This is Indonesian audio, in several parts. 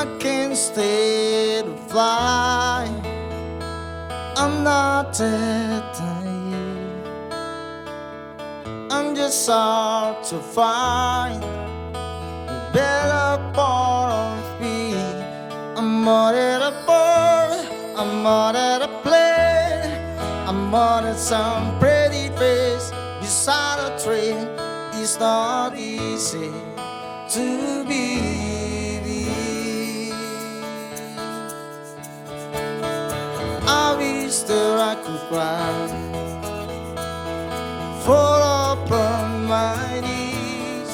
I can't stay to fly. I'm not that naive. I'm just hard to find a better part of me. I'm more than a bird, I'm more than a plane, I'm more than some pretty face beside a tree. It's not easy to be. I wish that I could cry, fall upon my knees,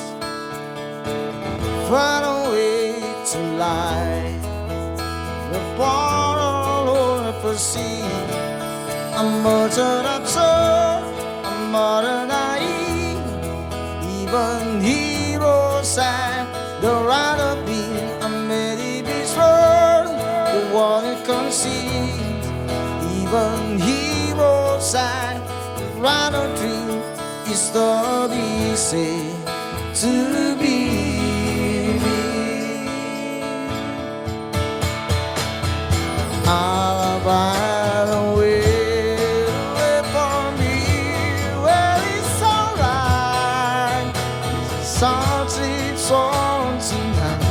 find a way to lie, the bottle over the sea. I'm more than absurd, I'm more than naive. Even heroes have the right of being. I'm ready to be strong, the one who conceives. Even heroes have the right of dream. It's not easy to be me. I'll find a way for me where it's alright. Something song tonight.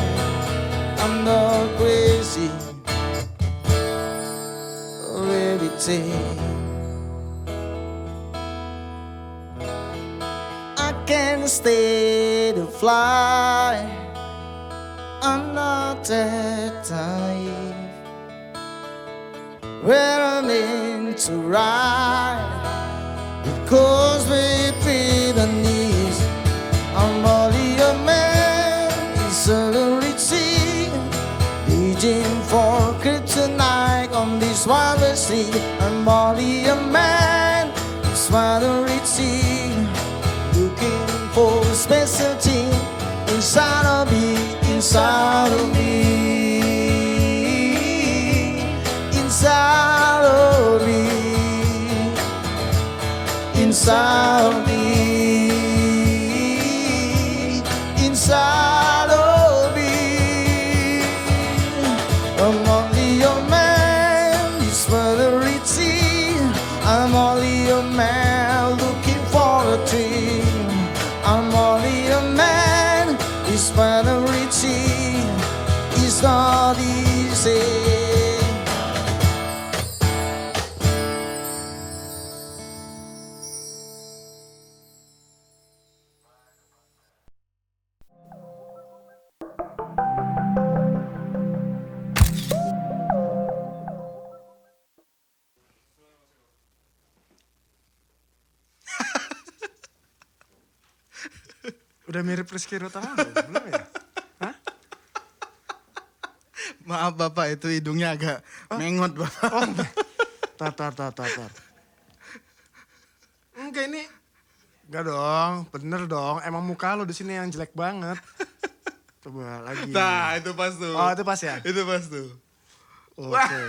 I'm not crazy. I can't stay to fly. I'm not that naive. Where I'm meant to ride, it goes between the knees. I'm only a man in celebrity, reaching for kryptonite on this wild sea. I'm only a man in celebrity, looking for a special thing inside of me, inside of me, inside of me, inside of me, inside of me. I'm only a man, it's variety. I'm only a man looking for a dream. I'm only a man, it's variety. It's not easy. Udah mirip Rizky Rutamangun belum ya? Hah? Maaf Bapak, itu hidungnya agak mengot Bapak. Oh, tar. Enggak ini. Enggak dong, bener dong. Emang muka lo di sini yang jelek banget. Coba lagi. Nah, itu pas tuh. Oh, itu pas ya? Itu pas tuh. Oke.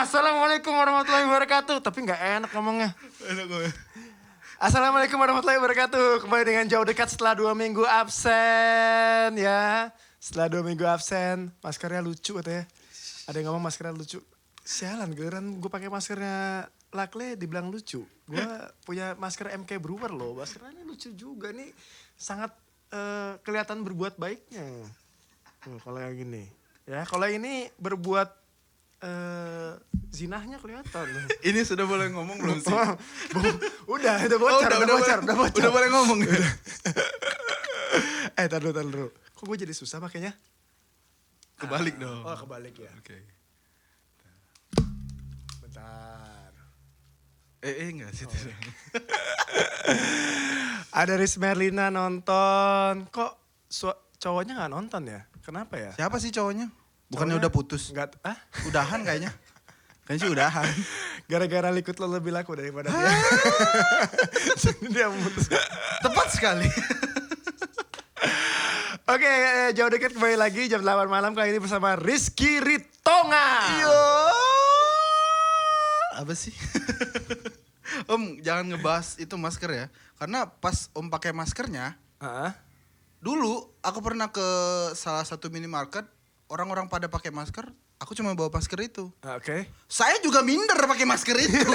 Assalamualaikum warahmatullahi wabarakatuh. Tapi nggak enak ngomongnya. Enak gue. Assalamualaikum warahmatullahi wabarakatuh. Kembali dengan Jauh Dekat setelah 2 minggu absen ya. Setelah 2 minggu absen, maskernya lucu katanya. Ada yang ngomong maskernya lucu. Sialan, giliran gue pakai maskernya Lakle dibilang lucu. Gue punya masker MK Brewer loh. Maskernya ini lucu juga nih. Sangat kelihatan berbuat baiknya. Kalau yang ini. Ya, kalau ini berbuat zinahnya kelihatan. Ini sudah boleh ngomong belum sih? Udah bocor. Udah boleh ngomong. Tar dulu. Kok gue jadi susah makanya? Kebalik dong. Oh, kebalik ya. Oke. Bentar. Enggak situ. Ada Riz Merlina nonton. Kok cowoknya gak nonton ya? Kenapa ya? Siapa sih cowoknya? Bukannya udah putus? Enggak. Udahan kayaknya. Kayaknya sih udahan. Gara-gara likut lo lebih laku daripada dia. Dia memutus. Tepat sekali. Oke, Jauh Dekat kembali lagi jam 8 malam kali ini bersama Rizky Ritonga. Yo. Apa sih? Om, jangan ngebahas itu masker ya. Karena pas Om pakai maskernya, Dulu aku pernah ke salah satu minimarket, orang-orang pada pakai masker, aku cuma bawa masker itu. Oke. Saya juga minder pakai masker itu.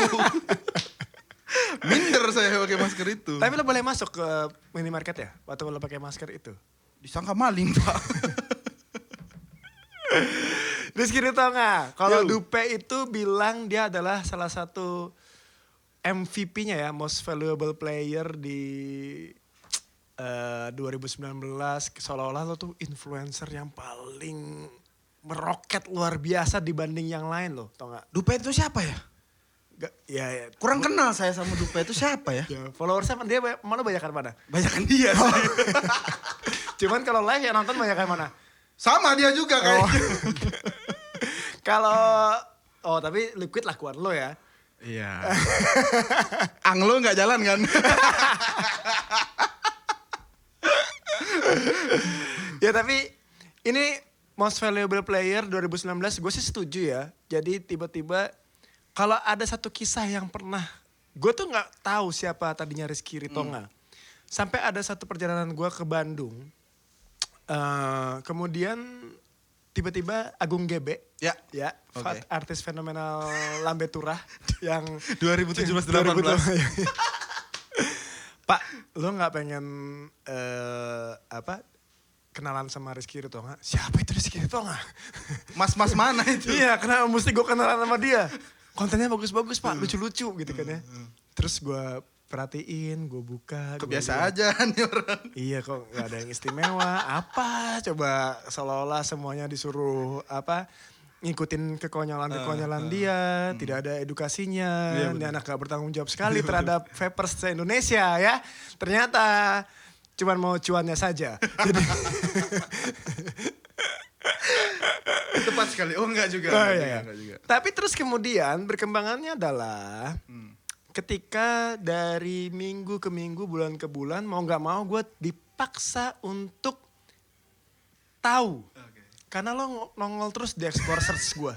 Minder saya pakai masker itu. Tapi lo boleh masuk ke minimarket ya? Waktu lo pakai masker itu? Disangka maling, Pak. Rizky Ritonga, kalau Yo. Dupe itu bilang dia adalah salah satu MVP-nya ya, Most Valuable Player di 2019. Seolah-olah lo tuh influencer yang paling meroket luar biasa dibanding yang lain lo, tau gak? Dupe itu siapa ya? Ya, Kurang kenal saya sama Dupe itu siapa ya? ya, followersnya dia malah banyakan mana? Banyakan dia sih. Cuman kalau live yang nonton banyakan mana? Sama dia juga kayaknya. Kalau tapi liquid lakuan lo ya. Iya. Anglo nggak jalan kan? Ya tapi ini Most Valuable Player 2019 gue sih setuju ya. Jadi tiba-tiba kalau ada satu kisah yang pernah gue tuh nggak tahu siapa tadinya Rizky Ritonga. Sampai ada satu perjalanan gue ke Bandung. Kemudian tiba-tiba Agung GB Ya. Oke. artis fenomenal Lambe Turah yang 2017-18. Pak, lo nggak pengen kenalan sama Rizky Ritonga? Siapa itu Rizky Ritonga? Mas-mas mana itu? Iya, kenapa mesti gue kenalan sama dia? Kontennya bagus-bagus Pak, lucu-lucu gitu kan ya. Terus gue perhatiin, gue buka. Kebiasa aja nih orang. Iya kok gak ada yang istimewa. Apa coba seolah-olah semuanya disuruh ngikutin kekonyolan dia. Tidak ada edukasinya. Iya, Ini bener. anak gak bertanggung jawab sekali terhadap vapers se-Indonesia ya. Ternyata cuman mau cuannya saja. Jadi Tepat sekali. Oh enggak juga. Oh, enggak iya. enggak juga. Tapi terus kemudian berkembangannya adalah ketika dari minggu ke minggu, bulan ke bulan, mau nggak mau gue dipaksa untuk tahu. Karena lo nongol terus di explore search gue.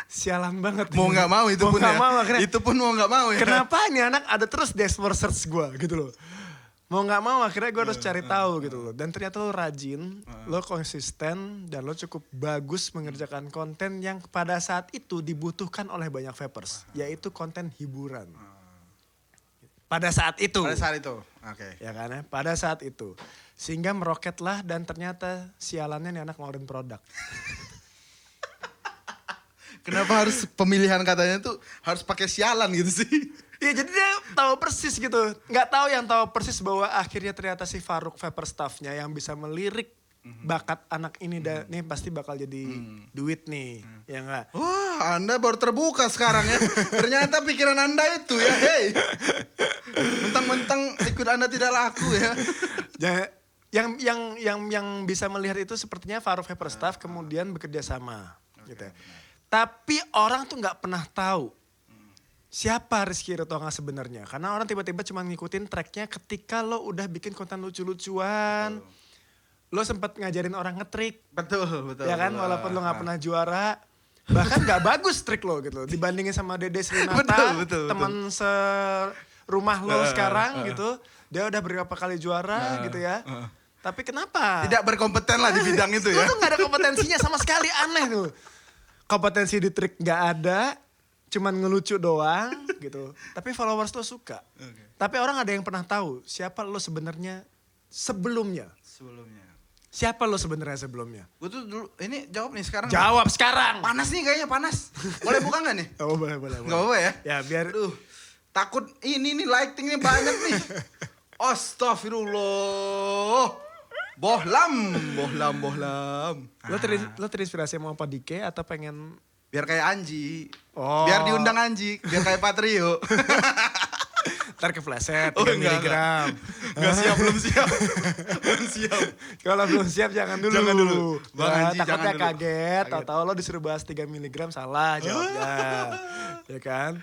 Sialan banget. Mau nggak mau itu Mau pun nggak ya. mau, akhirnya, Itu pun mau nggak mau ya. kenapa ini anak ada terus di explore search gue gitu loh. Mau nggak mau akhirnya gue harus cari tahu gitu loh. Dan ternyata lo rajin, lo konsisten, dan lo cukup bagus mengerjakan konten yang pada saat itu dibutuhkan oleh banyak vapers. Yaitu konten hiburan. Pada saat itu. Pada saat itu. Oke. Ya kan ya, pada saat itu. Sehingga meroketlah dan ternyata sialannya nih anak ngeluarin produk. Kenapa harus pemilihan katanya tuh harus pakai sialan gitu sih? Iya jadi dia tahu persis gitu. Nggak tahu yang tahu persis bahwa akhirnya ternyata si Faruk Vapor staffnya yang bisa melirik bakat anak ini dan nih pasti bakal jadi duit nih. Ya enggak? Wah, Anda baru terbuka sekarang ya. Ternyata pikiran Anda itu ya, hey. Mentang-mentang ikut Anda tidak laku ya. Yang bisa melihat itu sepertinya Faruk Vapor Staff kemudian bekerja sama gitu ya. Tapi orang tuh nggak pernah tahu siapa Rizky Ritonga sebenarnya. Karena orang tiba-tiba cuma ngikutin tracknya ketika lo udah bikin konten lucu-lucuan. Lo sempet ngajarin orang ngetrik. Betul. Ya kan, walaupun lo gak pernah juara. Bahkan gak bagus trik lo gitu. Dibandingin sama Dede Srinata, Betul. teman serumah lo sekarang gitu. Dia udah berapa kali juara gitu ya. Tapi kenapa? Tidak berkompeten lah di bidang itu Lo ya. tuh gak ada kompetensinya sama sekali, aneh tuh. Kompetensi di trik gak ada, cuman ngelucu doang gitu. Tapi followers lo suka. Tapi orang ada yang pernah tahu siapa lo sebenarnya sebelumnya. Siapa lo sebenarnya sebelumnya? Gue tuh dulu, ini jawab nih sekarang. Jawab sekarang. Panas nih kayaknya, panas. Boleh buka gak nih? Oh boleh. Gak apa-apa ya? Ya biar. Aduh, takut ini nih lightingnya banyak nih. Astagfirullah. Bohlam. Lo terinspirasi sama Pak Dike atau pengen? Biar kayak Anji. Oh. Biar diundang Anji. Biar kayak Patrio. Ntar kepleset 3 Oh, enggak. miligram. Belum siap. Kalau belum siap jangan dulu. Jangan dulu. Bang Anji, takutnya jangan dulu. kaget. Tahu-tahu lo disuruh bahas 3 miligram salah jawabnya. Ya kan?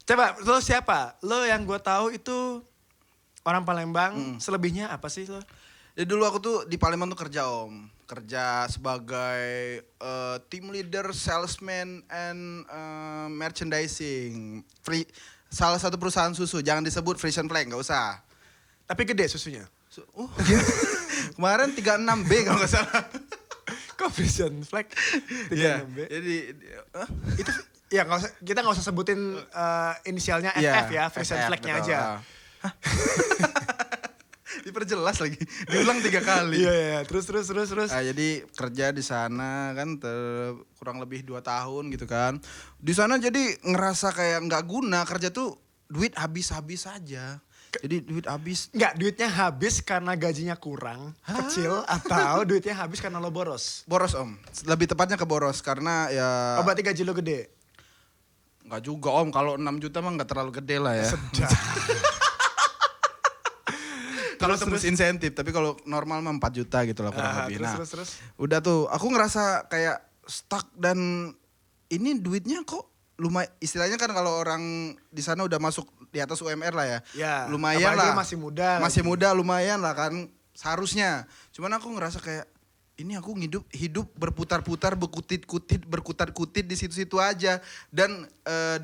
Coba lo siapa? Lo yang gue tahu itu orang Palembang. Selebihnya apa sih lo? Jadi dulu aku tuh di Palembang tuh kerja om. Kerja sebagai team leader, salesman, and merchandising. Salah satu perusahaan susu, jangan disebut Frisian Flag, gak usah. Tapi gede susunya. Kemarin 36B kalau nggak salah. Kok Frisian flag? Iya. 36B. Jadi Itu ya kita nggak usah sebutin inisialnya FF ya, Frisian FF, flagnya betul. aja. Diperjelas lagi, diulang 3 kali. Iya, terus. Jadi kerja di sana kan kurang lebih 2 tahun gitu kan. Di sana jadi ngerasa kayak nggak guna, kerja tuh duit habis-habis aja. Jadi duit habis. Enggak, duitnya habis karena gajinya kurang, kecil, atau duitnya habis karena lo boros? Boros om, lebih tepatnya ke boros karena ya. Oh berarti gaji lo gede? Nggak juga om, kalau 6 juta mah nggak terlalu gede lah ya. Sedap. Kalau tembus insentif, tapi kalau normal mah 4 juta gitu lah kurang lebih. Terus. Udah tuh, aku ngerasa kayak stuck dan ini duitnya kok lumayan. Istilahnya kan kalau orang di sana udah masuk di atas UMR lah ya. Ya, lumayan apalagi lah. masih muda. Masih muda lumayan lah kan seharusnya. Cuman aku ngerasa kayak ini aku hidup berputar-putar, berkutat-kutit di situ-situ aja. Dan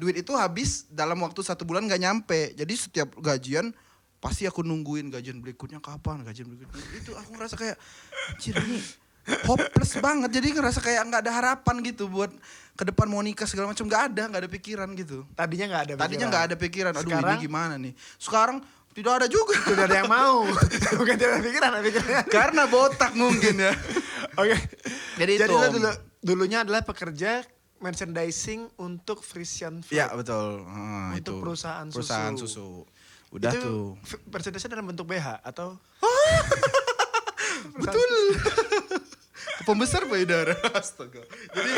duit itu habis dalam waktu 1 bulan gak nyampe. Jadi setiap gajian pasti aku nungguin gajian berikutnya kapan, itu aku ngerasa kayak anjir ini hopeless banget. Jadi ngerasa kayak nggak ada harapan gitu buat ke depan mau nikah segala macam, nggak ada pikiran gitu. Tadinya nggak ada pikiran. Tadinya nggak ada pikiran. Aduh Sekarang? ini gimana nih? Sekarang tidak ada juga. Tidak ada yang mau. Bukan tidak ada pikiran, Karena botak mungkin ya. Oke. Jadi itu, lo dulunya adalah pekerja merchandising untuk Frisian Flag. Iya betul. Untuk itu. perusahaan susu. Udah itu tuh. merchandise dalam bentuk BH atau? Betul. Pembesar payudara. Astaga. Jadi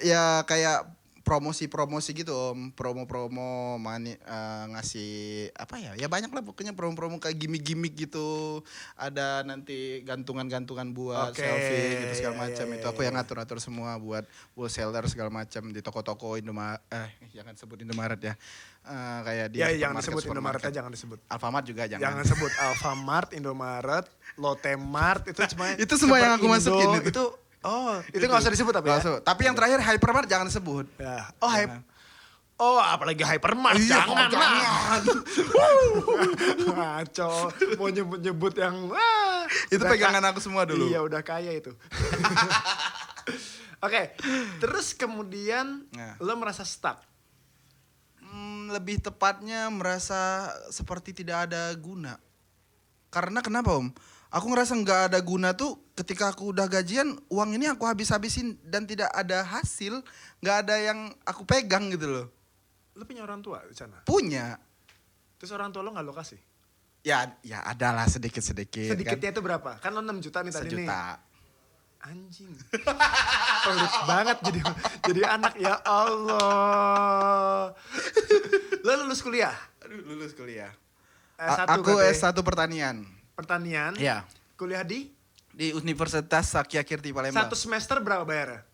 ya kayak promosi gitu om, promo ngasih apa ya? Ya banyak lah pokoknya promo kayak gimmick gitu. Ada nanti gantungan buat selfie gitu segala macam. Itu aku yang ngatur semua buat wholesaler segala macam di toko-toko Indomaret. Jangan sebut Indomaret ya. Kayak di jangan disebut Indomaret aja, jangan disebut. Alfamart juga jangan. Jangan sebut Alfamart, Indomaret, Lotte Mart itu cuma itu semua yang aku masukin itu. Oh, itu nggak usah disebut tapi ya. Tapi yang terakhir Hypermart jangan sebut. Ya. Oh, apalagi Hypermart jangan. Ngaco, mau nyebut yang itu pegangan aku semua dulu. Iya, udah kaya itu. Oke, terus kemudian lo merasa stuck. Lebih tepatnya merasa seperti tidak ada guna. Karena kenapa om? Aku ngerasa nggak ada guna tuh ketika aku udah gajian, uang ini aku habis-habisin dan tidak ada hasil, nggak ada yang aku pegang gitu loh. Lo punya orang tua di sana? Punya. Terus orang tua lo nggak lo kasih? Ya adalah sedikit-sedikit. Sedikitnya itu berapa? Kan lo 6 juta nih tadi nih. 1 juta. Anjing. Pelit banget jadi anak ya Allah. Lo lulus kuliah? Aduh, lulus kuliah. S1 aku katanya. S1 pertanian. Pertanian? Iya. Kuliah di? Di Universitas Sakya Kirti Palembang. 1 semester berapa bayarnya?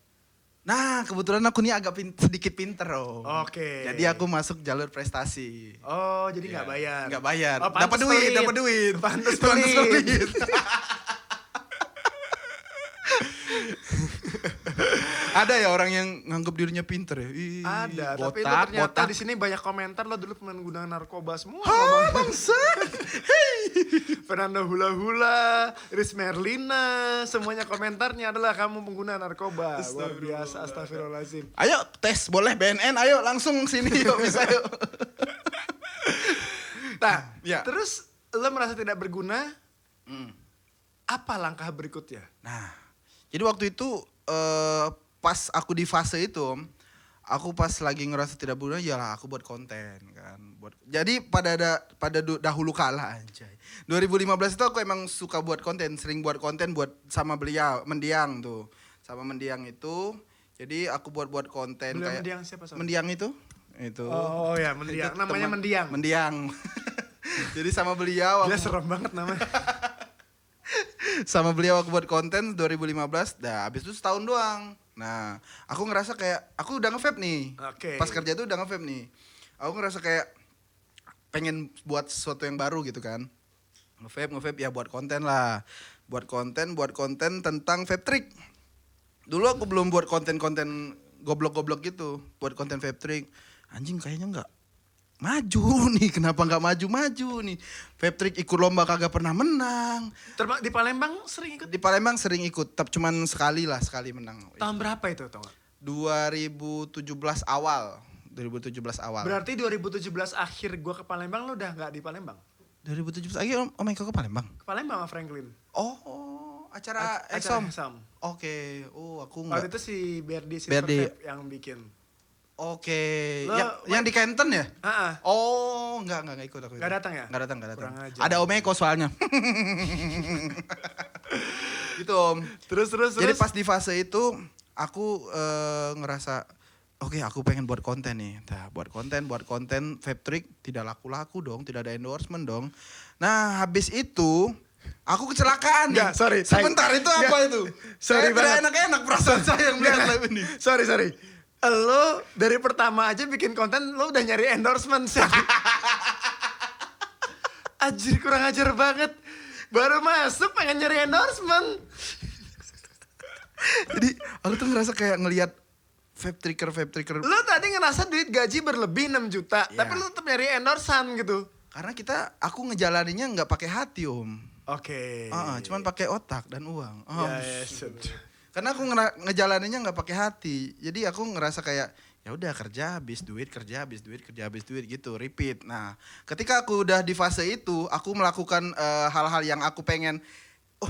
Nah, kebetulan aku nih agak sedikit pinter om. Oke. Jadi aku masuk jalur prestasi. Oh, jadi nggak bayar? Nggak bayar. Oh, Dapat duit. Pantes Pantes pelit. Ada ya orang yang nganggap dirinya pinter ya? Ada, tapi itu botak, ternyata botak. di sini banyak komentar lo dulu pengguna narkoba semua. Bangsa. Fernando Hula Hula, Riz Merlina, semuanya komentarnya adalah kamu pengguna narkoba. Luar biasa, astagfirullahaladzim. Ayo tes, boleh BNN, ayo langsung sini yuk, bisa yuk. Nah, Ya. terus lo merasa tidak berguna, apa langkah berikutnya? Nah, jadi waktu itu pas aku di fase itu, Om, aku pas lagi ngerasa tidak berguna, yalah aku buat konten kan. Jadi pada dahulu kala anjay. 2015 itu aku emang suka buat konten, sering buat konten buat sama beliau, Mendiang tuh. Sama Mendiang itu, jadi aku buat konten kayak Mendiang siapa? Sorry? Mendiang itu. Itu. Oh ya, Mendiang. Itu Namanya Mendiang. Mendiang. Jadi sama beliau Dia aku serem banget namanya. sama beliau aku buat konten 2015, dah habis itu setahun doang. Nah, aku ngerasa kayak aku udah nge-vape nih. Oke. Pas kerja tuh udah nge-vape nih. Aku ngerasa kayak pengen buat sesuatu yang baru gitu kan. Nge-vape ya buat konten lah. Buat konten tentang vape trick. Dulu aku belum buat konten-konten goblok-goblok gitu, buat konten vape trick. Anjing kayaknya enggak maju nih, kenapa nggak maju-maju nih. Vape Trick ikut lomba kagak pernah menang. Di Palembang sering ikut? Di Palembang sering ikut, tapi cuman sekali menang. Tahun berapa itu tau gak? 2017 awal. Berarti 2017 akhir gua ke Palembang lu udah gak di Palembang? 2017 lagi Om Eko ke Palembang? Ke Palembang sama Franklin. Oh, acara Acara Exom. Exom. Oke, aku Waktu nggak. itu si Berdi Berdi. Silver Vape yang bikin. Oke, Lo, yang di Canton ya? Ah, Oh, enggak ikut aku. Nggak datang ya? Nggak datang. Kurang ajar. Ada Om Eko soalnya. Gitu Om. Terus. Jadi pas di fase itu aku ngerasa oke, aku pengen buat konten nih. Nah, buat konten Vape Trick tidak laku-laku dong, tidak ada endorsement dong. Nah, habis itu aku kecelakaan nih. Nggak, sorry. Sebentar itu apa Nggak. itu? Sorry Saya tidak banget. enak-enak perasaan saya yang melihat live ini. Sorry. Lo dari pertama aja bikin konten lo udah nyari endorsement sih. Anjir kurang ajar banget. Baru masuk pengen nyari endorsement. Jadi aku tuh ngerasa kayak ngelihat vape tricker. Lo tadi ngerasa duit gaji berlebih 6 juta. Iya. Tapi lo tetap nyari endorsan gitu. Karena aku ngejalaninnya nggak pakai hati Om. Oke. Cuman pakai otak dan uang. Ya, Karena aku ngejalaninnya nggak pakai hati. Jadi aku ngerasa kayak ya udah kerja habis duit gitu, repeat. Nah, ketika aku udah di fase itu, aku melakukan hal-hal yang aku pengen. Oh,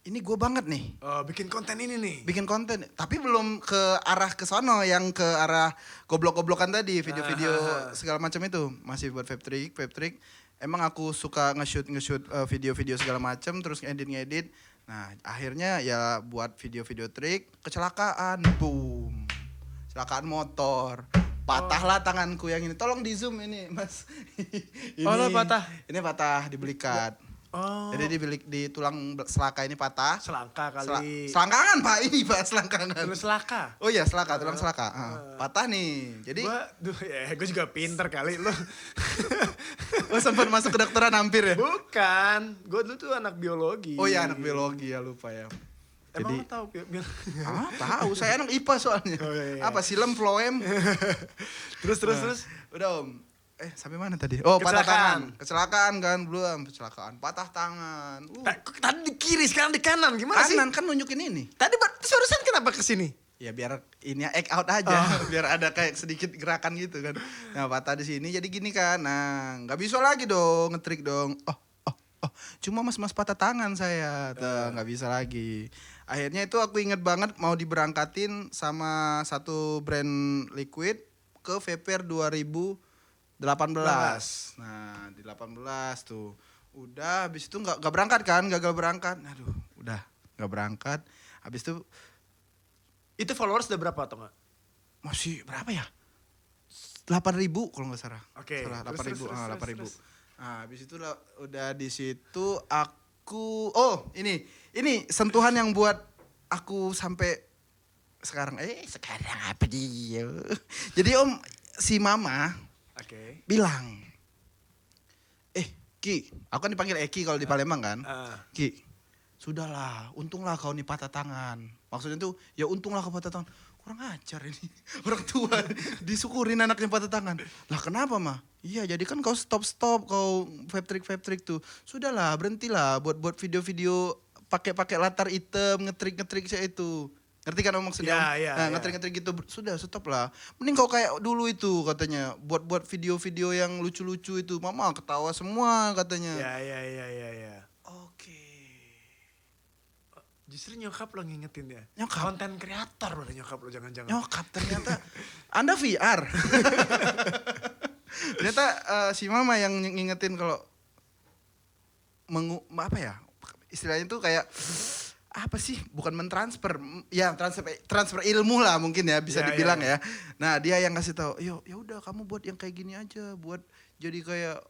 ini gue banget nih. bikin konten ini nih. Bikin konten, tapi belum ke arah ke sono yang ke arah goblok-goblokan tadi, video-video segala macam itu. Masih buat vape trick. Emang aku suka nge-shoot video-video segala macam, terus ngedit. Nah, akhirnya ya buat video-video trik, kecelakaan, boom. Kecelakaan motor. Patahlah tanganku yang ini. Tolong di zoom ini, Mas. Lo patah? Ini patah di belikat. Oh. Jadi di tulang selaka ini patah. Selangka kali. Selangkangan Pak, ini Pak, selangkangan. Tulis selaka. Oh iya, tulang selaka. Patah nih. Jadi Gue juga pinter kali lo. sempat masuk kedokteran hampir ya? Bukan, gue dulu tuh anak biologi. Oh iya, anak biologi ya, lupa ya. Emang Jadi lo tahu biologi? tahu, saya anak IPA soalnya. Oh, iya. Apa silem floem? Terus. Udah Om. Sampai mana tadi? Oh, patah Kecelakaan. tangan. Kecelakaan kan, belum kecelakaan. Patah tangan. Tadi di kiri, sekarang di kanan. Gimana sih? Kanan kan nunjukin ini. Tadi barusan kenapa kesini? Ya biar ini act out aja, biar ada kayak sedikit gerakan gitu kan. Nah, patah di sini jadi gini kan. Nah, nggak bisa lagi dong ngetrik dong. Oh. Cuma mas patah tangan saya, nggak bisa lagi. Akhirnya itu aku inget banget mau diberangkatin sama satu brand liquid ke Vaper 2018. Nah, di 18 tuh. Udah habis itu nggak berangkat kan, gagal berangkat. Aduh, udah nggak berangkat. Habis itu Itu followers udah berapa atau enggak? masih berapa ya? 8.000 kalau nggak salah. Oke, Salah, terus, 8.000. terus, 8.000. terus. Nah, habis itu udah di situ aku ini sentuhan yang buat aku sampai sekarang apa dia? Jadi Om, si Mama Oke. bilang, Ki, aku kan dipanggil Eki kalau di Palembang kan. Ki, sudahlah, untunglah kau nih patah tangan. Maksudnya tuh, ya untunglah kau patah tangan. Kurang ajar ini, orang tua disyukurin anaknya patah tangan. Lah kenapa mah? Iya, jadi kan kau stop kau vape trick tuh. Sudahlah, berhentilah buat video-video pakai latar hitam ngetrik saya itu. Ngerti kan Om maksudnya? Ya. Ngetrik gitu. Sudah, stop lah. Mending kau kayak dulu itu katanya. Buat video-video yang lucu-lucu itu. Mama ketawa semua katanya. Ya. Oke. Justru nyokap lo ngingetin ya? Nyokap? Konten kreator lo nyokap lo, jangan-jangan. Nyokap ternyata. Anda VR. Ternyata si Mama yang ngingetin kalau apa ya? Istilahnya tuh kayak apa sih? Bukan mentransfer, ya transfer ilmu lah mungkin ya bisa dibilang ya. Nah dia yang ngasih tahu, ya udah kamu buat yang kayak gini aja, buat jadi kayak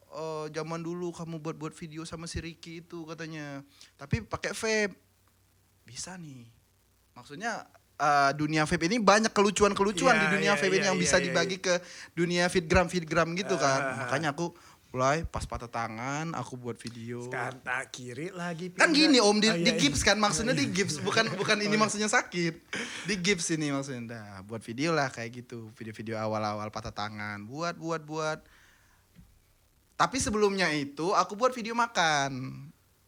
zaman dulu kamu buat video sama si Ricky itu katanya. Tapi pakai vape bisa nih. Maksudnya dunia vape ini banyak kelucuan-kelucuan di dunia vape ini yang bisa dibagi ke dunia fitgram gitu kan. Makanya aku mulai pas patah tangan aku buat video. Sekarang tak kiri lagi. Kan gini Om, di iya. gips kan maksudnya di gips, bukan ini maksudnya sakit. Di gips ini maksudnya. Nah, buat video lah kayak gitu, video-video awal-awal patah tangan. Buat. Tapi sebelumnya itu aku buat video makan.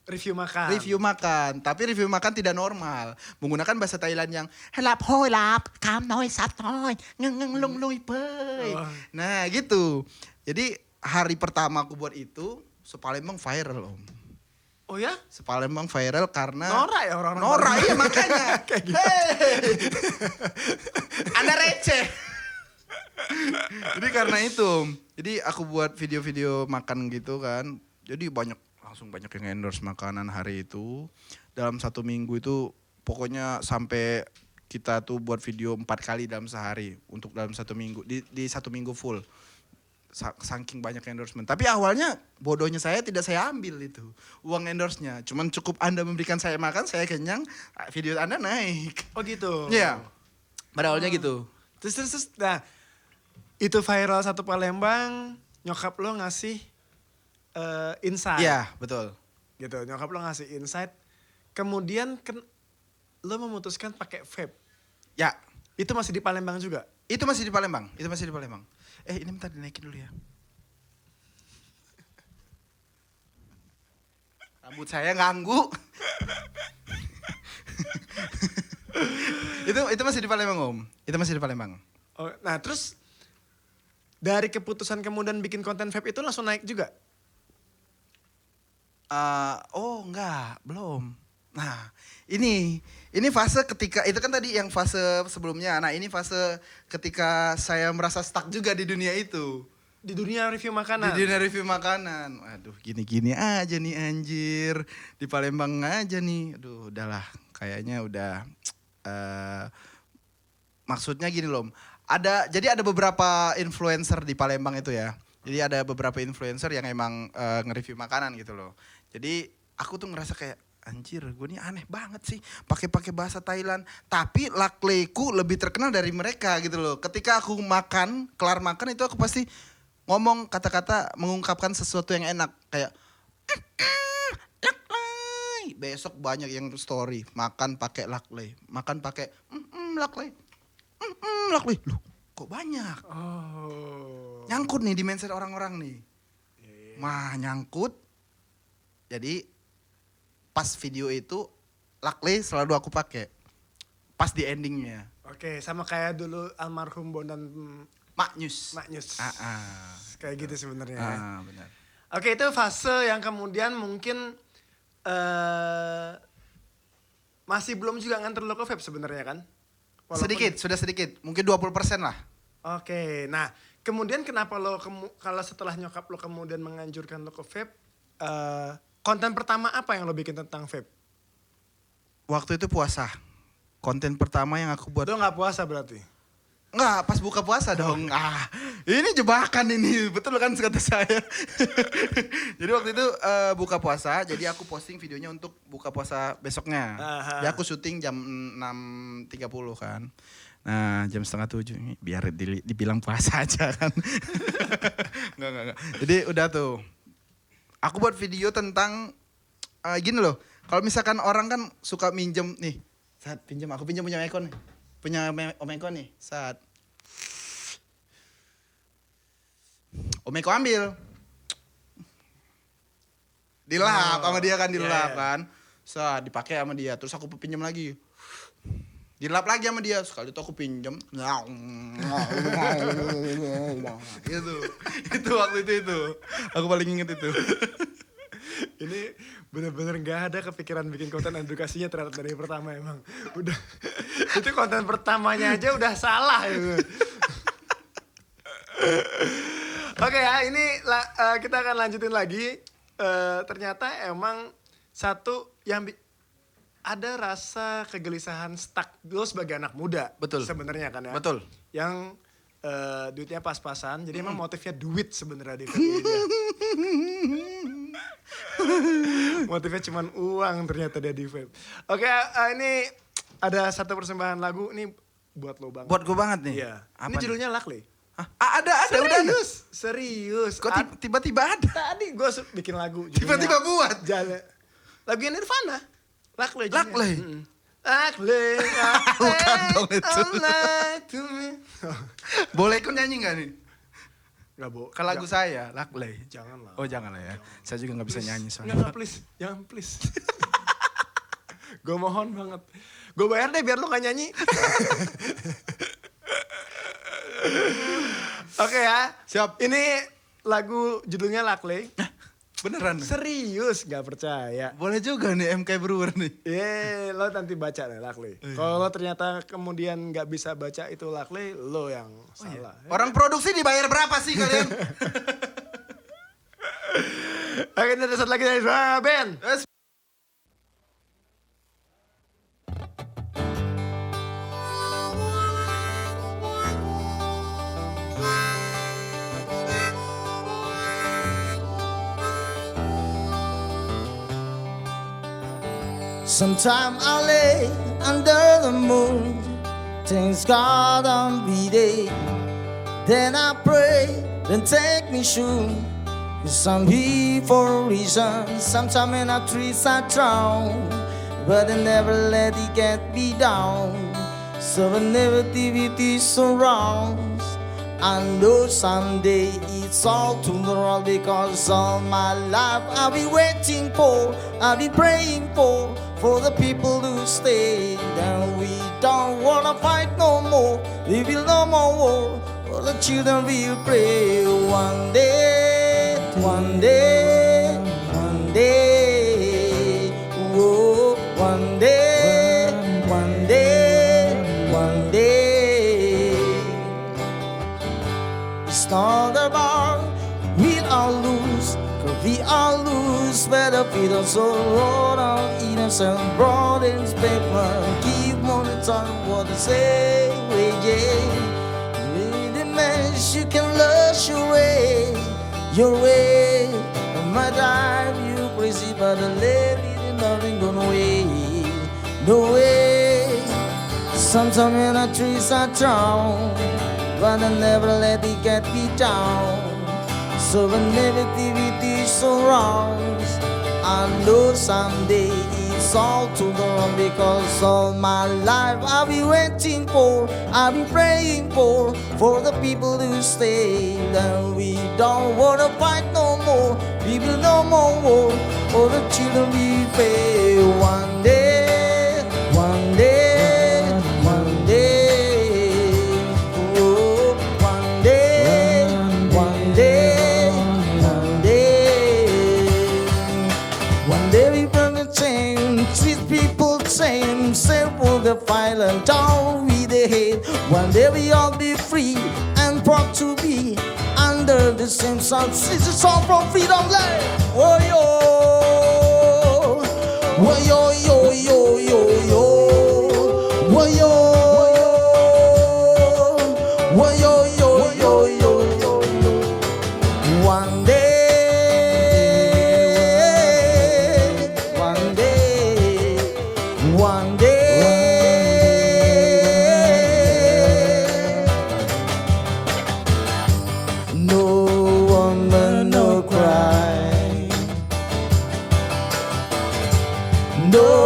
Review makan. Review makan, tapi review makan tidak normal. Menggunakan bahasa Thailand yang helap hoi lap, kam noi sat noi, ngeng lung lui pei. Oh. Nah gitu. Jadi hari pertama aku buat itu, Sepalembang viral om. Oh ya? Sepalembang viral karena Norak ya orang-orang. Norak iya makanya. Kayak gitu. Hey. Anda receh. Jadi karena itu, jadi aku buat video-video makan gitu kan. Jadi langsung banyak yang endorse makanan hari itu. Dalam 1 minggu itu pokoknya sampai kita tuh buat video 4 kali dalam sehari untuk dalam 1 minggu di 1 minggu full. Saking banyak endorsement. Tapi awalnya bodohnya saya tidak saya ambil itu uang endorse-nya. Cuman cukup Anda memberikan saya makan, saya kenyang, video Anda naik. Oh gitu. Iya. Pada awalnya gitu. Terus, nah itu viral satu Palembang, nyokap lo ngasih insight. Iya, betul. Gitu, nyokap lo ngasih insight. Kemudian lo memutuskan pakai vape. Ya, Itu masih di Palembang juga? itu masih di Palembang. Ini bentar dinaikin dulu ya. Rambut saya ganggu. itu masih di Palembang om. Itu masih di Palembang. Oh, nah terus dari keputusan kemudian bikin konten vape itu langsung naik juga? Enggak, belum. Nah, ini fase ketika itu kan tadi yang fase sebelumnya. Nah, ini fase ketika saya merasa stuck juga di dunia itu. Di dunia review makanan? Di dunia review makanan. Aduh, gini-gini aja nih anjir. Di Palembang aja nih. Aduh, udahlah. Kayaknya udah maksudnya gini loh. Jadi ada beberapa influencer di Palembang itu ya. Jadi ada beberapa influencer yang emang nge-review makanan gitu loh. Jadi aku tuh ngerasa kayak anjir, gue nih aneh banget sih pakai bahasa Thailand. Tapi lakleku lebih terkenal dari mereka gitu loh. Ketika aku kelar makan itu aku pasti ngomong kata-kata mengungkapkan sesuatu yang enak kayak laklay. Besok banyak yang story makan pakai laklay, makan pakai laklay. Laklay. Loh, kok banyak? Oh. Nyangkut nih di mindset orang-orang nih. Nyangkut. Jadi pas video itu laklay selalu aku pakai. Pas di endingnya. Oke, sama kayak dulu almarhum Bondan Maknyus. Kayak gitu sebenarnya. Benar. Oke, itu fase yang kemudian mungkin masih belum juga nganter lo ke vape sebenarnya kan? Sudah sedikit. Mungkin 20% lah. Oke, nah kemudian kenapa lo kalau setelah nyokap lo kemudian menganjurkan lo ke vape, konten pertama apa yang lo bikin tentang vape? Waktu itu puasa. Konten pertama yang aku buat. Lo nggak puasa berarti? Enggak, pas buka puasa dong. Ini jebakan ini. Betul kan kata saya. Jadi waktu itu buka puasa, jadi aku posting videonya untuk buka puasa besoknya. Ya aku syuting jam 6.30 kan. Nah, jam 6:30 ini biar dibilang puasa aja kan. Enggak. Jadi udah tuh. Aku buat video tentang gini loh. Kalau misalkan orang kan suka minjem nih. Saat pinjam, aku pinjam punya Ekon nih. Punya Om Eko nih, saat Om Eko ambil. Dilap sama dia kan, dilap kan. Saat dipakai sama dia, terus aku pinjam lagi. Dilap lagi sama dia, sekali itu aku pinjam. Gitu. Itu waktu itu. Aku paling inget itu. Ini bener-bener gak ada kepikiran bikin konten edukasinya ternyata dari pertama emang. Udah, itu konten pertamanya aja udah salah gitu. Oke ya, ini kita akan lanjutin lagi. Ternyata emang satu yang ada rasa kegelisahan stuck lo sebagai anak muda. Betul. Sebenarnya kan ya. Betul. Yang duitnya pas-pasan, jadi emang motifnya duit sebenarnya di film ini. Motifnya cuma uang ternyata dia di vape. Oke, ini ada satu persembahan lagu ini buat lo banget. Buat gue banget nih. Iya. Apa Ini judulnya Laklay. Ada, udah ada. Serius. Kok tiba-tiba ada? Tadi gue bikin lagu. Tiba-tiba buat. Jalan. Lagunya Nirvana. Laklay. Laklay. Laklay. Bukan dong itu. All night to me. Boleh ikut nyanyi gak nih? Enggak, Bu. Kan lagu saya, Lakley. Jangan lah. Oh jangan lah ya. Saya juga nggak bisa nyanyi soalnya. Enggak, please. Jangan, please. Gue mohon banget. Gue bayar deh biar lu gak nyanyi. Oke ya. Siap. Ini lagu judulnya Lakley. Beneran? Serius, gak percaya. Boleh juga nih MK Brewer nih. Lo nanti baca deh Lakley. Kalau lo ternyata kemudian gak bisa baca itu Lakley, lo yang salah. Orang produksi dibayar berapa sih kalian? Oke, ini ada satu lagi dari Suara Band. Sometime I lay under the moon, things God on be day. Then I pray, then take me soon. Cause I'm here for a reason. Sometime in a trees I drown, but I never let it get me down. So the negativity surrounds. I know someday it's all tomorrow, because all my life I'll be waiting for, I'll be praying for the people to stay. Then we don't wanna fight no more, we will no more war, for the children will pray. One day, one day, one day, whoa, one day, one day, one day. It's not about we all lose, cause we all lose. Better feed us so road on innocent broad and paper. Keep monitoring what they say, yeah. In the mess you can lose your way, your way. I might drive you crazy, but the lady did nothing gone away, no way. Sometimes in the trees I drown, but I never let it get me down. So the negativity surrounds. I know someday it's all too long, because all my life I'll be waiting for, I'll be praying for the people to stay. Then we don't wanna fight no more, we will no more war, for the children we pay. One day, one day, one day, oh, one day, one day, one day. One day we gonna change, treat people same, simple the violent, down with the hate. One day we all be free and proud to be under the same sun. This is all from Freedom Land. Whoa yo, whoa yo yo yo yo yo, whoa yo, whoa yo yo yo yo yo. One day. One day, no woman, no cry, no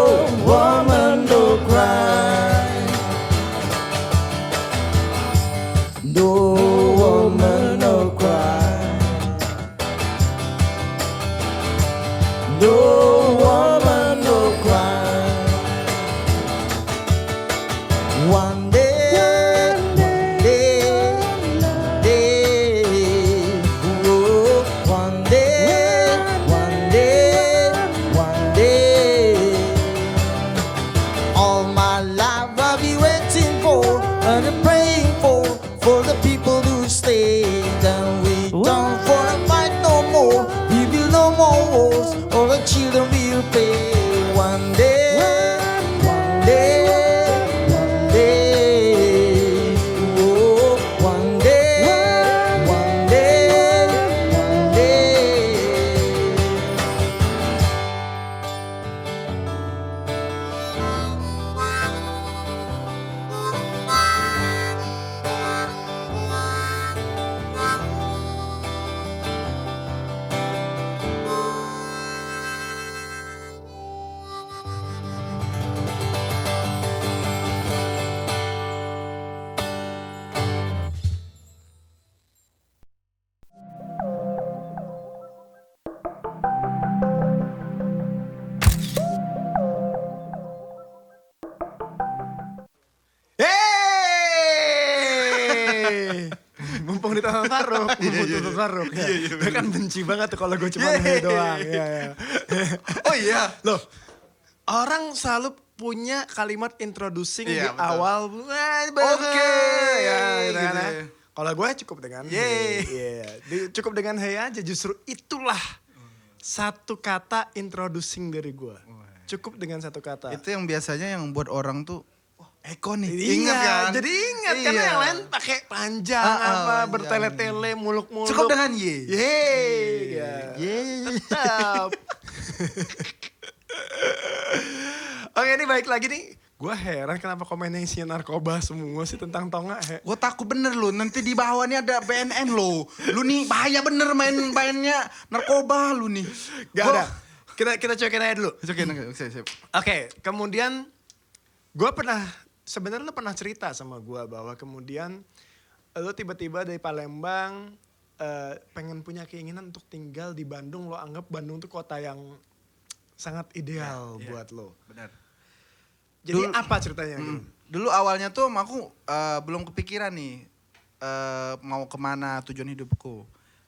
tabarruk. Tutup tabarruk. Ya. Dia kan benci banget tuh kalau gue cuma he doang. Ya. Oh iya. Loh, orang selalu punya kalimat introducing di Iya, betul. awal. Oke, Ya, gitu kan, gitu ya. ya. Kalau gue cukup dengan Yeay. cukup dengan hey aja. Justru itulah satu kata introducing dari gue. Cukup dengan satu kata. Itu yang biasanya yang buat orang tuh, wah Eko nih. Iya, Ingat kan? jadi ingat karena Iya. yang lain pakai panjang Panjang. bertele-tele, muluk-muluk. Cukup dengan Y. Yeay. Ya. Yeay. Tetap. Oke, ini balik lagi nih. Gue heran kenapa komennya isinya narkoba semua sih tentang Tonga. Gue takut bener loh, nanti di bawah nih ada BNN loh. Lu nih bahaya bener mainnya narkoba lu nih. Gak ada. Kita cobain aja dulu. Oke. Oke, kemudian gue sebenarnya lo pernah cerita sama gue bahwa kemudian lo tiba-tiba dari Palembang pengen punya keinginan untuk tinggal di Bandung. Lo anggap Bandung tuh kota yang sangat ideal buat lo. Benar. Jadi Dulu- apa ceritanya? Gitu? Dulu awalnya tuh aku belum kepikiran nih mau kemana tujuan hidupku.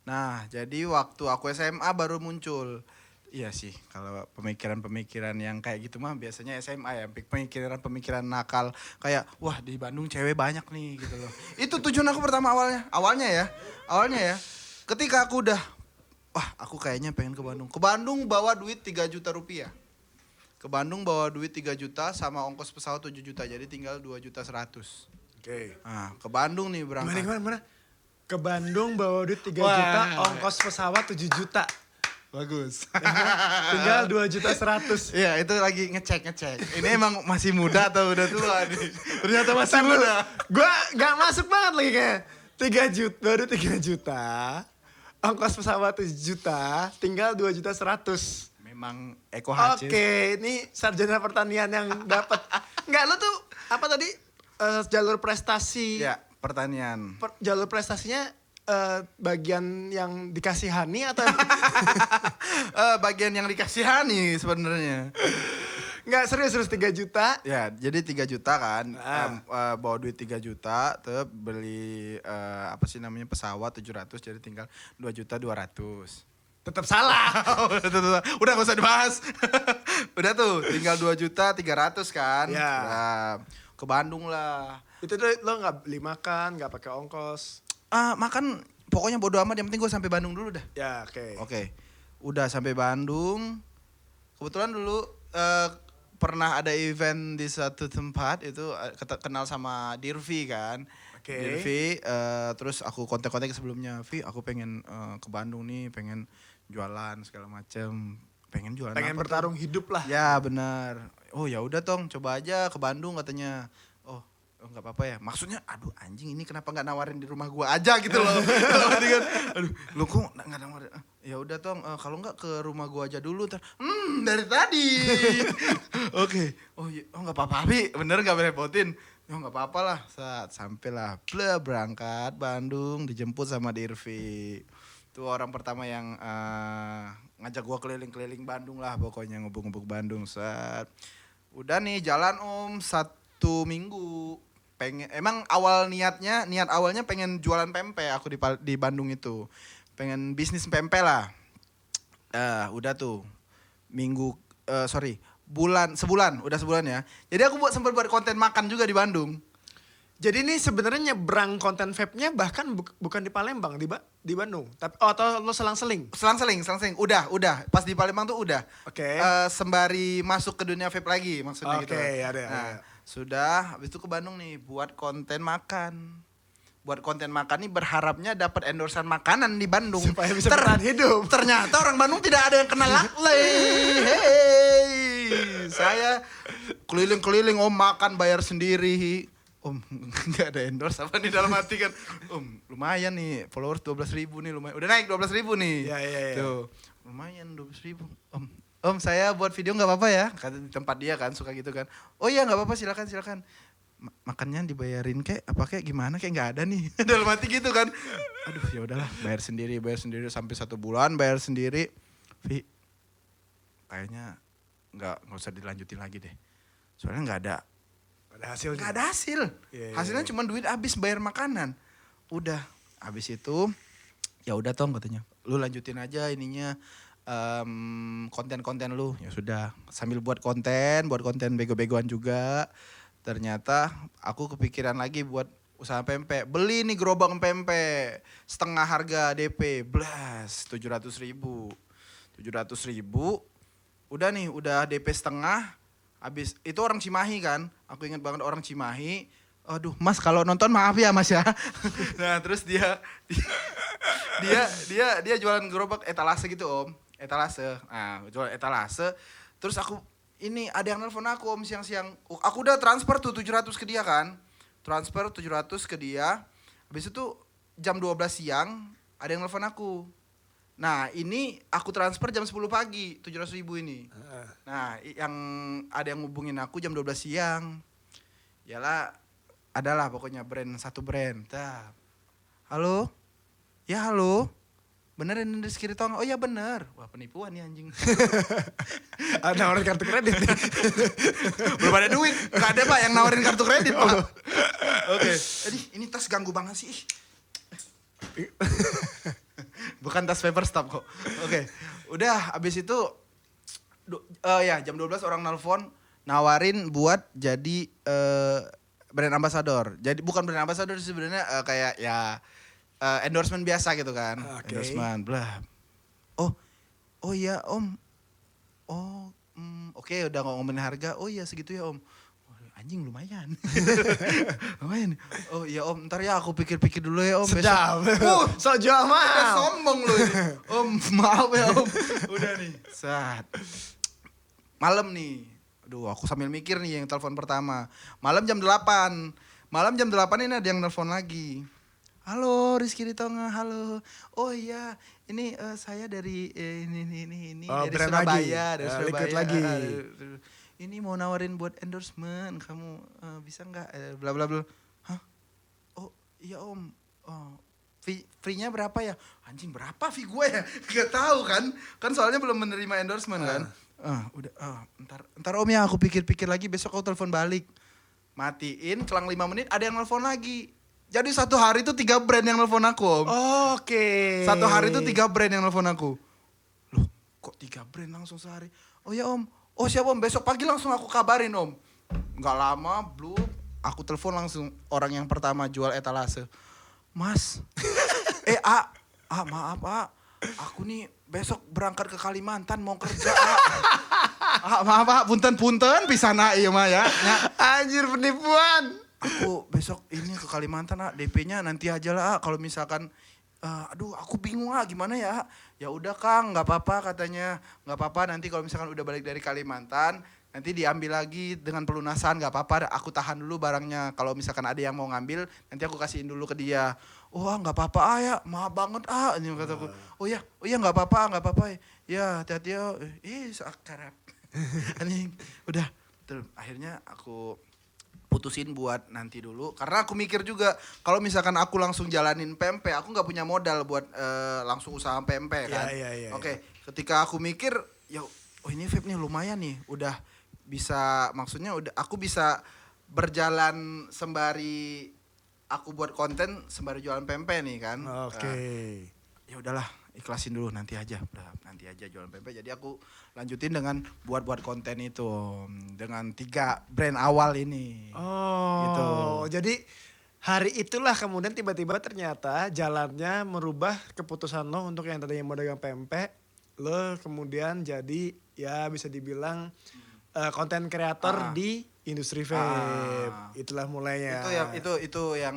Nah jadi waktu aku SMA baru muncul. Iya sih kalau pemikiran-pemikiran yang kayak gitu mah biasanya SMA ya. Pemikiran-pemikiran nakal. Kayak wah di Bandung cewek banyak nih gitu loh. Itu tujuan aku pertama awalnya ya. Ketika aku udah wah aku kayaknya pengen ke Bandung. Ke Bandung bawa duit 3 juta rupiah. Ke Bandung bawa duit 3 juta sama ongkos pesawat 7 juta. Jadi tinggal 2 juta 100. Oke. Nah, ke Bandung nih berangkat. Gimana? Ke Bandung bawa duit 3 Wah. juta, ongkos pesawat 7 juta. Bagus. Tinggal 2 juta 100. Iya, itu lagi ngecek. Ini emang masih muda atau udah tua nih? Ternyata masih muda. Gue gak masuk banget lagi kayak 3 juta, baru 3 juta. Ongkos pesawat 7 juta, tinggal 2 juta 100. Memang Eko Hacis. Oke, ini sarjana pertanian yang dapat. Enggak, lo tuh apa tadi? Jalur prestasi. Ya, pertanian. Jalur prestasinya bagian yang dikasihani atau Bagian yang dikasihani sebenarnya. enggak serius 3 juta? Ya, jadi 3 juta kan. Ah. Bawa duit 3 juta, terus beli apa sih namanya pesawat 700 jadi tinggal 2 juta 200. Tetap salah. Udah gak usah dibahas. Udah tuh tinggal 2 juta 300 kan. Ya. Nah, ke Bandung lah. Itu tuh lo nggak beli makan, nggak pakai ongkos. Makan pokoknya bodo amat yang penting gue sampai Bandung dulu dah. Ya, oke. Oke. Udah sampai Bandung. Kebetulan dulu pernah ada event di satu tempat itu kenal sama Dirvi kan. Oke. Dirvi terus aku kontak-kontak sebelumnya, Vi aku pengen ke Bandung nih, pengen jualan segala macem. Pengen jualan Pengen apa bertarung tuh? hidup lah. Ya benar. Oh ya udah Tong, coba aja ke Bandung katanya. Oh nggak apa-apa ya. Maksudnya, aduh anjing ini kenapa nggak nawarin di rumah gua aja gitu loh. Berarti kan, aduh lu kok nggak nawarin? Ya udah Tong, kalau nggak ke rumah gua aja dulu. Dari tadi. Oke. Oh nggak apa-apa Bi, bener nggak merepotin. Oh nggak apa-apa lah. Sampailah, berangkat Bandung, dijemput sama Dirvi. Itu orang pertama yang ngajak gua keliling-keliling Bandung lah pokoknya, ngubuk-ngubuk Bandung. Udah nih jalan 1 minggu. Emang niat awalnya pengen jualan pempek aku di Bandung itu. Pengen bisnis pempek lah. Udah tuh sebulan ya. Jadi aku sempat buat konten makan juga di Bandung. Jadi ini sebenarnya nyebrang konten vape-nya bahkan bukan di Palembang, di Bandung. Tapi atau lo selang-seling. Selang-seling. Udah. Pas di Palembang tuh udah. Oke. Sembari masuk ke dunia vape lagi maksudnya gitu. Oke, ada. Sudah, habis itu ke Bandung nih buat konten makan. Buat konten makan nih berharapnya dapat endorsean makanan di Bandung. Supaya bisa bertahan hidup. Ternyata orang Bandung tidak ada yang kenal Lakley. Hey, saya keliling-keliling makan bayar sendiri. Nggak ada endorse apa nih dalam hati kan. Lumayan nih followers 12.000 nih lumayan. Udah naik 12.000 nih. Iya. Tuh, lumayan 12.000. Om saya buat video nggak apa-apa ya? Kata di tempat dia kan suka gitu kan. Oh iya nggak apa-apa silakan. Makannya dibayarin kayak gimana kayak nggak ada nih. Dalam hati gitu kan. Aduh ya udahlah bayar sendiri sampai 1 bulan bayar sendiri. Vi kayaknya nggak usah dilanjutin lagi deh. Soalnya nggak ada hasilnya. Nggak ada hasil. Yeah. Hasilnya cuma duit habis bayar makanan. Udah habis itu Ya udah Tong katanya, lu lanjutin aja ininya konten-konten lu. Ya sudah, sambil buat konten bego-begoan juga. Ternyata aku kepikiran lagi buat usaha pempek. Beli nih gerobak pempek setengah harga DP, blas 700.000. 700.000. Udah nih, udah DP setengah. Habis itu orang Cimahi kan. Aku ingat banget orang Cimahi. Aduh, Mas kalau nonton maaf ya Mas ya. Nah, terus dia jualan gerobak etalase gitu Om. Etalase. Nah, jual etalase. Terus ini ada yang nelfon aku Om siang-siang. Aku udah transfer tuh 700 ke dia kan. Transfer 700 ke dia. Habis itu jam 12 siang ada yang nelfon aku. Nah, ini aku transfer jam 10 pagi 700.000 ini. Nah, ada yang hubungin aku jam 12 siang. Yalah, adalah pokoknya satu brand. Halo? Ya halo? Bener ini Rizky Ritonga? Oh ya bener. Wah penipuan nih anjing. Ada nawarin kartu kredit nih. Belum ada duit. Gak ada Pak yang nawarin kartu kredit Pak. Oke. Ini tas ganggu banget sih. Bukan tas paper stop kok. Oke. Udah abis itu. Jam 12 orang nelfon. Nawarin buat jadi brand ambassador. Jadi bukan brand ambassador sebenarnya kayak ya endorsement biasa gitu kan. Okay. Endorsement blah. Oh iya Om. Oke, udah ngomongin harga. Oh iya segitu ya Om. Anjing lumayan. Lumayan. Oh iya Om, ntar ya aku pikir-pikir dulu ya Om. Sedap. So jual mahal. Sombong lu ini. Om maaf ya Om. Udah nih. Malam nih. Aduh aku sambil mikir nih yang telepon pertama. Malam jam 8 ini ada yang telepon lagi. Halo Rizky Ritonga, halo. Oh iya, ini saya dari ini dari Surabaya, dari Surabaya. Lagi. Ini mau nawarin buat endorsement, kamu bisa nggak? Bla bla bla. Hah? Oh iya Om. Fee-nya berapa ya? Anjing berapa fee gue ya? Gak tahu kan? Kan soalnya belum menerima endorsement kan. Ntar Om ya aku pikir-pikir lagi, besok aku telepon balik. Matiin, selang 5 menit ada yang nelfon lagi. Jadi satu hari itu 3 brand yang nelfon aku Om. Oke. Satu hari itu 3 brand yang nelfon aku. Loh kok 3 brand langsung sehari? Oh ya Om. Oh siap Om, besok pagi langsung aku kabarin Om. Gak lama, aku telepon langsung orang yang pertama jual etalase. Mas, maaf aku nih besok berangkat ke Kalimantan mau kerja maaf punten bisa iya mah ya. Anjir penipuan. Aku besok ini ke Kalimantan DP-nya nanti aja lah kalau misalkan aduh aku bingung gimana ya. Ya udah Kang, nggak apa-apa katanya. Nggak apa-apa nanti kalau misalkan udah balik dari Kalimantan nanti diambil lagi dengan pelunasan, nggak apa-apa. Aku tahan dulu barangnya. Kalau misalkan ada yang mau ngambil nanti aku kasihin dulu ke dia. Oh nggak apa-apa ya, maaf banget ini kataku. Oh ya nggak apa-apa. Ya hati-hati ya. Sekarang anjing udah. Terus akhirnya aku putusin buat nanti dulu karena aku mikir juga kalau misalkan aku langsung jalanin pempek aku nggak punya modal buat langsung usaha pempek kan. Oke. Ketika aku mikir ya ini vape nih lumayan nih udah bisa, maksudnya udah aku bisa berjalan sembari aku buat konten sembari jualan pempek nih kan. Oke. Ya udahlah ikhlasin dulu nanti aja jualan pempek. Jadi aku lanjutin dengan buat konten itu dengan 3 brand awal ini. Gitu. Jadi hari itulah kemudian tiba-tiba ternyata jalannya merubah keputusan lo untuk yang tadinya mau dagang pempek, lo kemudian jadi ya bisa dibilang konten kreator di industri vape. Itulah mulainya. Itu yang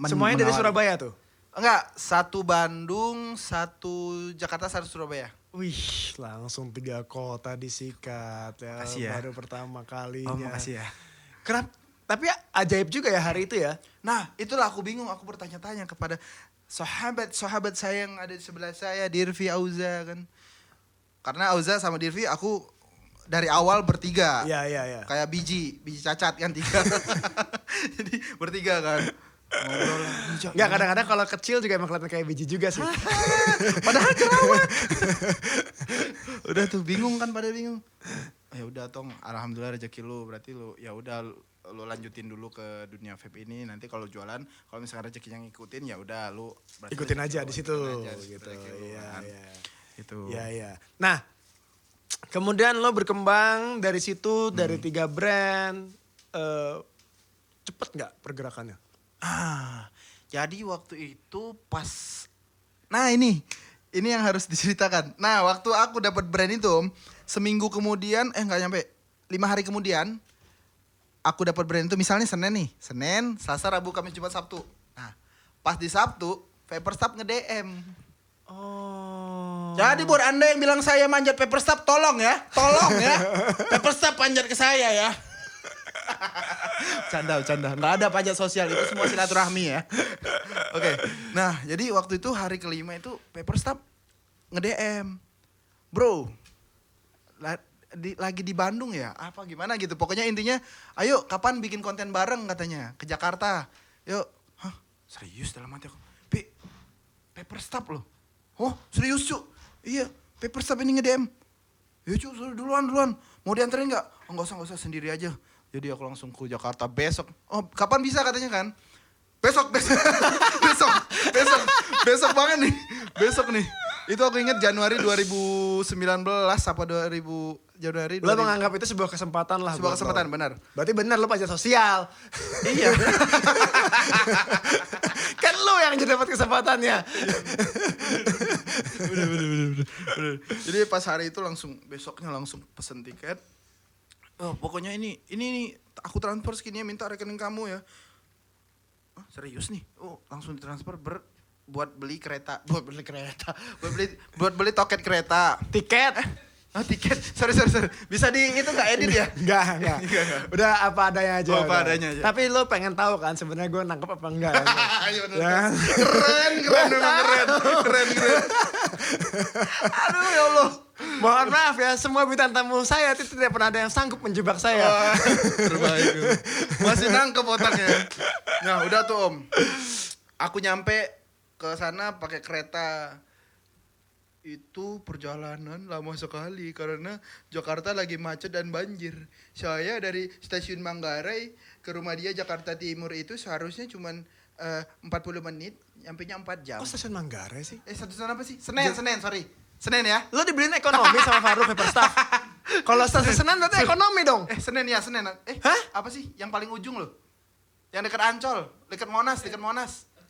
semuanya dari Surabaya tuh. Enggak, 1 Bandung, 1 Jakarta, 1 Surabaya. Wih, langsung 3 kota disikat ya. Makasih ya. Baru pertama kalinya. Makasih ya. Kenapa? Tapi ajaib juga ya hari itu ya. Nah, itulah aku bingung, aku bertanya-tanya kepada sahabat saya yang ada di sebelah saya, Dirvi, Auza kan. Karena Auza sama Dirvi aku dari awal bertiga. Iya. Kayak biji cacat kan 3. Jadi bertiga kan. Ngobrol lah. Enggak, kadang-kadang kalau kecil juga emang kelihatan kayak biji juga sih. Padahal jerawat. Udah tuh bingung kan, pada bingung. Ya udah Tong, alhamdulillah rezeki lu, berarti lu ya udah lu lanjutin dulu ke dunia vape ini, nanti kalau jualan, kalau misalkan rezekinya ngikutin ya udah lu berarti Ikutin aja di situ ikutin aja gitu. rezeki lu Iya, kan. iya. Itu. Iya. Nah, kemudian lo berkembang dari situ dari 3 brand. Cepet nggak pergerakannya? Jadi waktu itu pas, nah ini yang harus diceritakan. Nah waktu aku dapat brand itu Om, seminggu kemudian, nggak nyampe, 5 hari kemudian, aku dapat brand itu misalnya Senin nih, Senin, Selasa, Rabu, Kamis, Jumat, Sabtu. Nah pas di Sabtu, Paperstop nge-DM. Oh. Jadi buat anda yang bilang saya manjat Paperstop, tolong ya. Paperstop panjat ke saya ya. Canda. Nggak ada pajak sosial, itu semua silaturahmi ya. Oke. Nah, jadi waktu itu hari kelima itu Paperstop nge-DM. Bro, lagi di Bandung ya? Apa gimana gitu. Pokoknya intinya, ayo kapan bikin konten bareng katanya ke Jakarta. Yuk. Hah? Serius dalam hati aku. Paperstop loh. Oh, serius Cuk? Iya, Paperstop ini nge-DM. Ya Cuk, duluan. Mau dianterin nggak? Oh, nggak usah, sendiri aja. Jadi aku langsung ke Jakarta besok. Oh, kapan bisa katanya kan? Besok banget nih. Besok nih. Itu aku ingat Januari 2019 apa Januari. Lo menganggap itu sebuah kesempatan lah. Sebuah kesempatan, benar. Berarti benar lo pajak sosial. Iya. Kan lo yang jadi dapat kesempatannya. Bener. Jadi pas hari itu besoknya langsung pesen tiket. Oh, pokoknya ini aku transfer segini ya, minta rekening kamu ya. Oh, serius nih? Oh, langsung ditransfer buat beli toket kereta. Tiket. Tiket. Sorry. Bisa itu nggak edit ya? Enggak. Udah apa adanya aja. Apa adanya aja. Tapi lo pengen tahu kan sebenarnya gue nangkep apa enggak. Iya bener. Ya. Keren. Aduh ya Allah. Mohon maaf ya, semua bintang tamu saya itu tidak pernah ada yang sanggup menjebak saya. Terbaik. Masih nangkep otaknya. Nah udah tuh Om. Aku nyampe ke sana pakai kereta. Itu perjalanan lama sekali karena Jakarta lagi macet dan banjir. Saya dari stasiun Manggarai ke rumah dia Jakarta Timur itu seharusnya cuma 40 menit, nyampenya 4 jam. Kok stasiun Manggarai sih? Stasiun apa sih? Senin ya? Lo dibeliin ekonomi sama Faruk Paperstop. Kalau stasiun Senen berarti ekonomi dong. Senin. Hah? Apa sih? Yang paling ujung loh. Yang dekat Ancol, dekat Monas.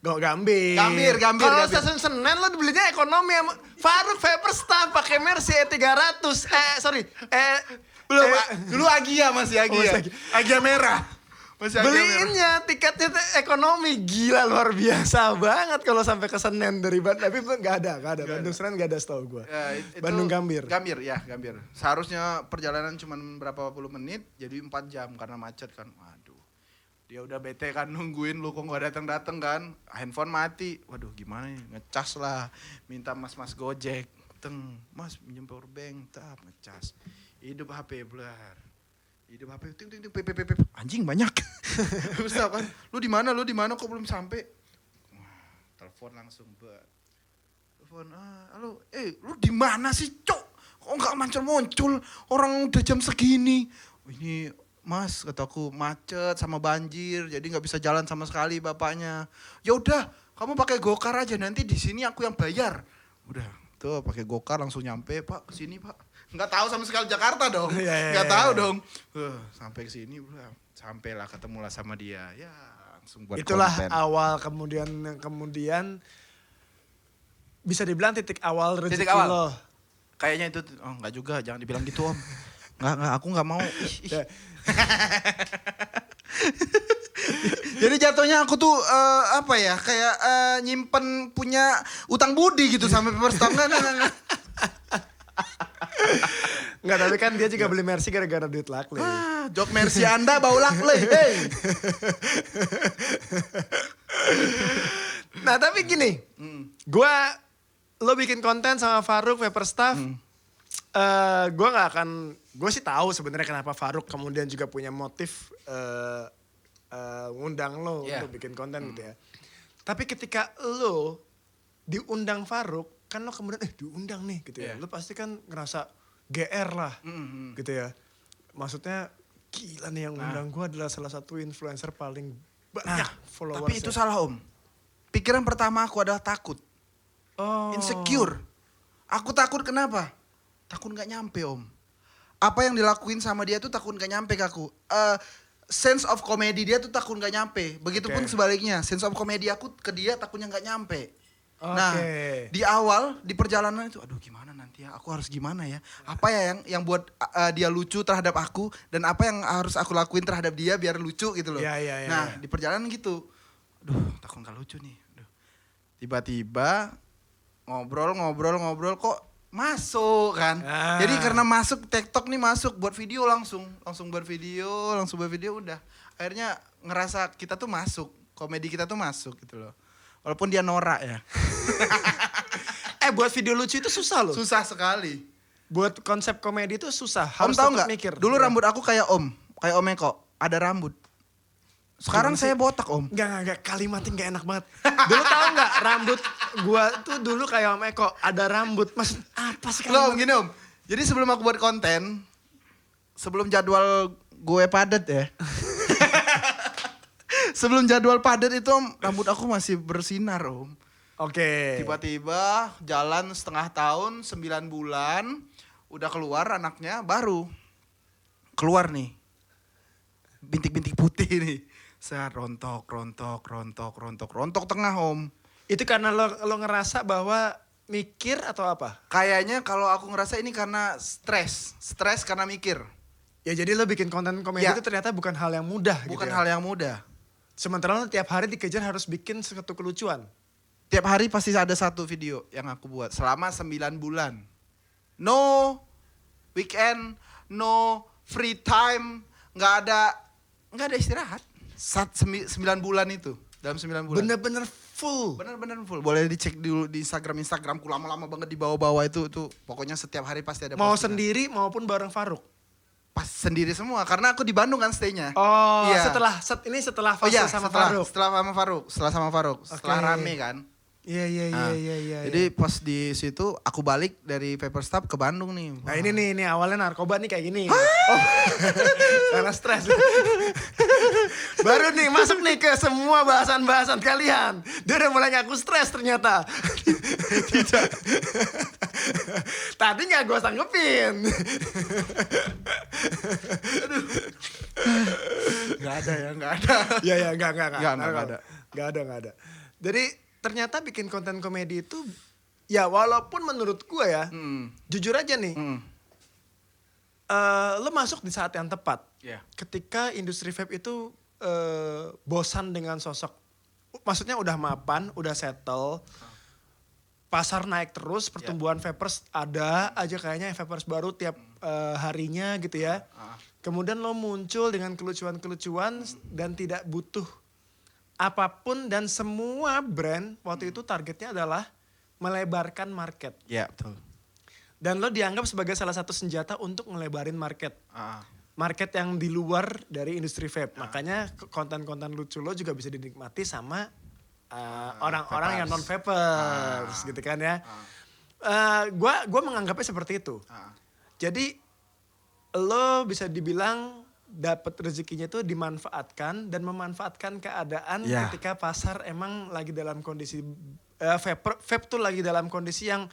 Gambir. Kalau stasiun Senen lo dibelinya ekonomi sama Faruk Paperstop pakai Mercy E300. Belum, dulu Agia masih Agia. Agia merah. Masih Agia merah. Beliinnya tiketnya ekonomi, gila luar biasa banget kalau sampai ke Senen dari Bandung. Tapi nggak ada. Bandung Senen nggak ada setahu gue. Ya, Bandung Gambir. Gambir. Seharusnya perjalanan cuma berapa puluh menit, jadi 4 jam karena macet kan. Waduh. Dia udah bete kan nungguin lu kok gak datang kan. Handphone mati. Waduh gimana ya, ngecas lah. Minta mas Gojek. Mas minjem power bank, ngecas. Hidup HP blar. Hidup HP ting pip. Anjing banyak. Terus kan, lu di mana kok belum sampai? Wah, telepon langsung telepon, halo, lu di mana sih, Cok? Kok enggak muncul? Orang udah jam segini. Ini Mas, kataku macet sama banjir, jadi nggak bisa jalan sama sekali bapaknya. Ya udah, kamu pakai gokar aja, nanti di sini aku yang bayar. Udah, tuh pakai gokar langsung nyampe, Pak, kesini Pak. Nggak tahu sama sekali Jakarta dong, nggak tahu dong. Sampai kesini, sampailah ketemulah sama dia, ya langsung buat Itulah konten. awal kemudian bisa dibilang titik awal rezeki Titik awal. lo. Kayaknya itu, nggak juga, jangan dibilang gitu Om. Nggak, aku nggak mau. Jadi jatuhnya aku tuh kayak nyimpen punya utang budi gitu sampai Paperstop. Enggak. Enggak, tapi kan dia juga beli Mercy gara-gara duit Lakle. Jok Mercy Anda bau Lakle. Hey. Nah tapi gini, lo bikin konten sama Faruk Paperstop, gue sih tahu sebenarnya kenapa Faruk kemudian juga punya motif ngundang lo untuk bikin konten gitu ya. Tapi ketika lo diundang Faruk, kan lo kemudian diundang nih gitu ya. Lo pasti kan ngerasa GR lah gitu ya. Maksudnya gila nih yang undang gue adalah salah satu influencer paling banyak followersnya. Tapi itu salah Om. Pikiran pertama aku adalah takut. Oh. Insecure. Aku takut kenapa? Takut gak nyampe Om. Apa yang dilakuin sama dia tuh takut gak nyampe ke aku. Sense of comedy dia tuh takut gak nyampe. Begitupun sebaliknya. Sense of comedy aku ke dia takutnya gak nyampe. Nah, di awal, di perjalanan itu, aduh gimana nanti ya, aku harus gimana ya. Apa ya yang buat dia lucu terhadap aku, dan apa yang harus aku lakuin terhadap dia biar lucu gitu loh. Nah, di perjalanan gitu, aduh takut gak lucu nih. Aduh. Tiba-tiba ngobrol kok masuk kan. Jadi karena masuk TikTok nih masuk buat video langsung buat video udah. Akhirnya ngerasa kita tuh masuk, komedi kita tuh masuk gitu loh. Walaupun dia norak ya. Buat video lucu itu susah loh. Susah sekali. Buat konsep komedi itu susah. Om Harus tahu tetap nggak? mikir. Dulu rambut aku kayak Om Eko, ada rambut. Sekarang saya botak Om. Enggak, kalimatnya enggak enak banget. Dulu tahu nggak rambut gua tuh dulu kayak Om Eko, ada rambut. Mas, apa sih Loh Om, gini Om. Jadi sebelum aku buat konten, sebelum jadwal gue padat ya. Sebelum jadwal padat itu Om, rambut aku masih bersinar Om. Oke. Tiba-tiba jalan setengah tahun, 9 bulan, udah keluar anaknya, baru keluar nih. Bintik-bintik putih nih. Saya rontok tengah Om. Itu karena lo ngerasa bahwa mikir atau apa? Kayaknya kalau aku ngerasa ini karena stres karena mikir. Ya jadi lo bikin konten komedi itu ternyata bukan hal yang mudah. Bukan gitu ya? hal yang mudah. Sementara lo tiap hari dikejar harus bikin satu kelucuan. Tiap hari pasti ada satu video yang aku buat selama 9 bulan. No weekend, no free time, nggak ada istirahat. 9 bulan itu, dalam 9 bulan. Bener-bener full. Bener-bener full. Boleh dicek dulu di Instagramku, lama-lama banget di bawah-bawah itu. Pokoknya setiap hari pasti ada Mau postingan. sendiri maupun bareng Faruk? Pas sendiri semua, karena aku di Bandung kan stay-nya. Oh, iya. setelah fase sama Faruk. Setelah sama Faruk, setelah rame kan. Iya. Jadi pas di situ aku balik dari Paperstop ke Bandung nih. Nah ini awalnya narkoba nih kayak gini. Karena stres. Baru nih masuk nih ke semua bahasan-bahasan kalian. Dia udah mulai ngaku stres ternyata. Tidak. Tadi gak gue sanggepin. Gak ada. Iya, gak ada. Jadi ternyata bikin konten komedi itu, ya walaupun menurut gue ya, jujur aja nih, lo masuk di saat yang tepat. Yeah. Ketika industri vape itu bosan dengan sosok, maksudnya udah mapan, udah settle, pasar naik terus, pertumbuhan vapers ada aja kayaknya vapers baru tiap harinya gitu ya. Kemudian lo muncul dengan kelucuan-kelucuan dan tidak butuh apapun, dan semua brand waktu itu targetnya adalah melebarkan market. Iya, betul. Dan lo dianggap sebagai salah satu senjata untuk melebarin market. Market yang di luar dari industri vape. Makanya konten-konten lucu lo juga bisa dinikmati sama orang-orang yang non vapers gitu kan ya. Gua menganggapnya seperti itu. Jadi lo bisa dibilang dapat rezekinya itu dimanfaatkan dan memanfaatkan keadaan ketika pasar emang lagi dalam kondisi vape tuh lagi dalam kondisi yang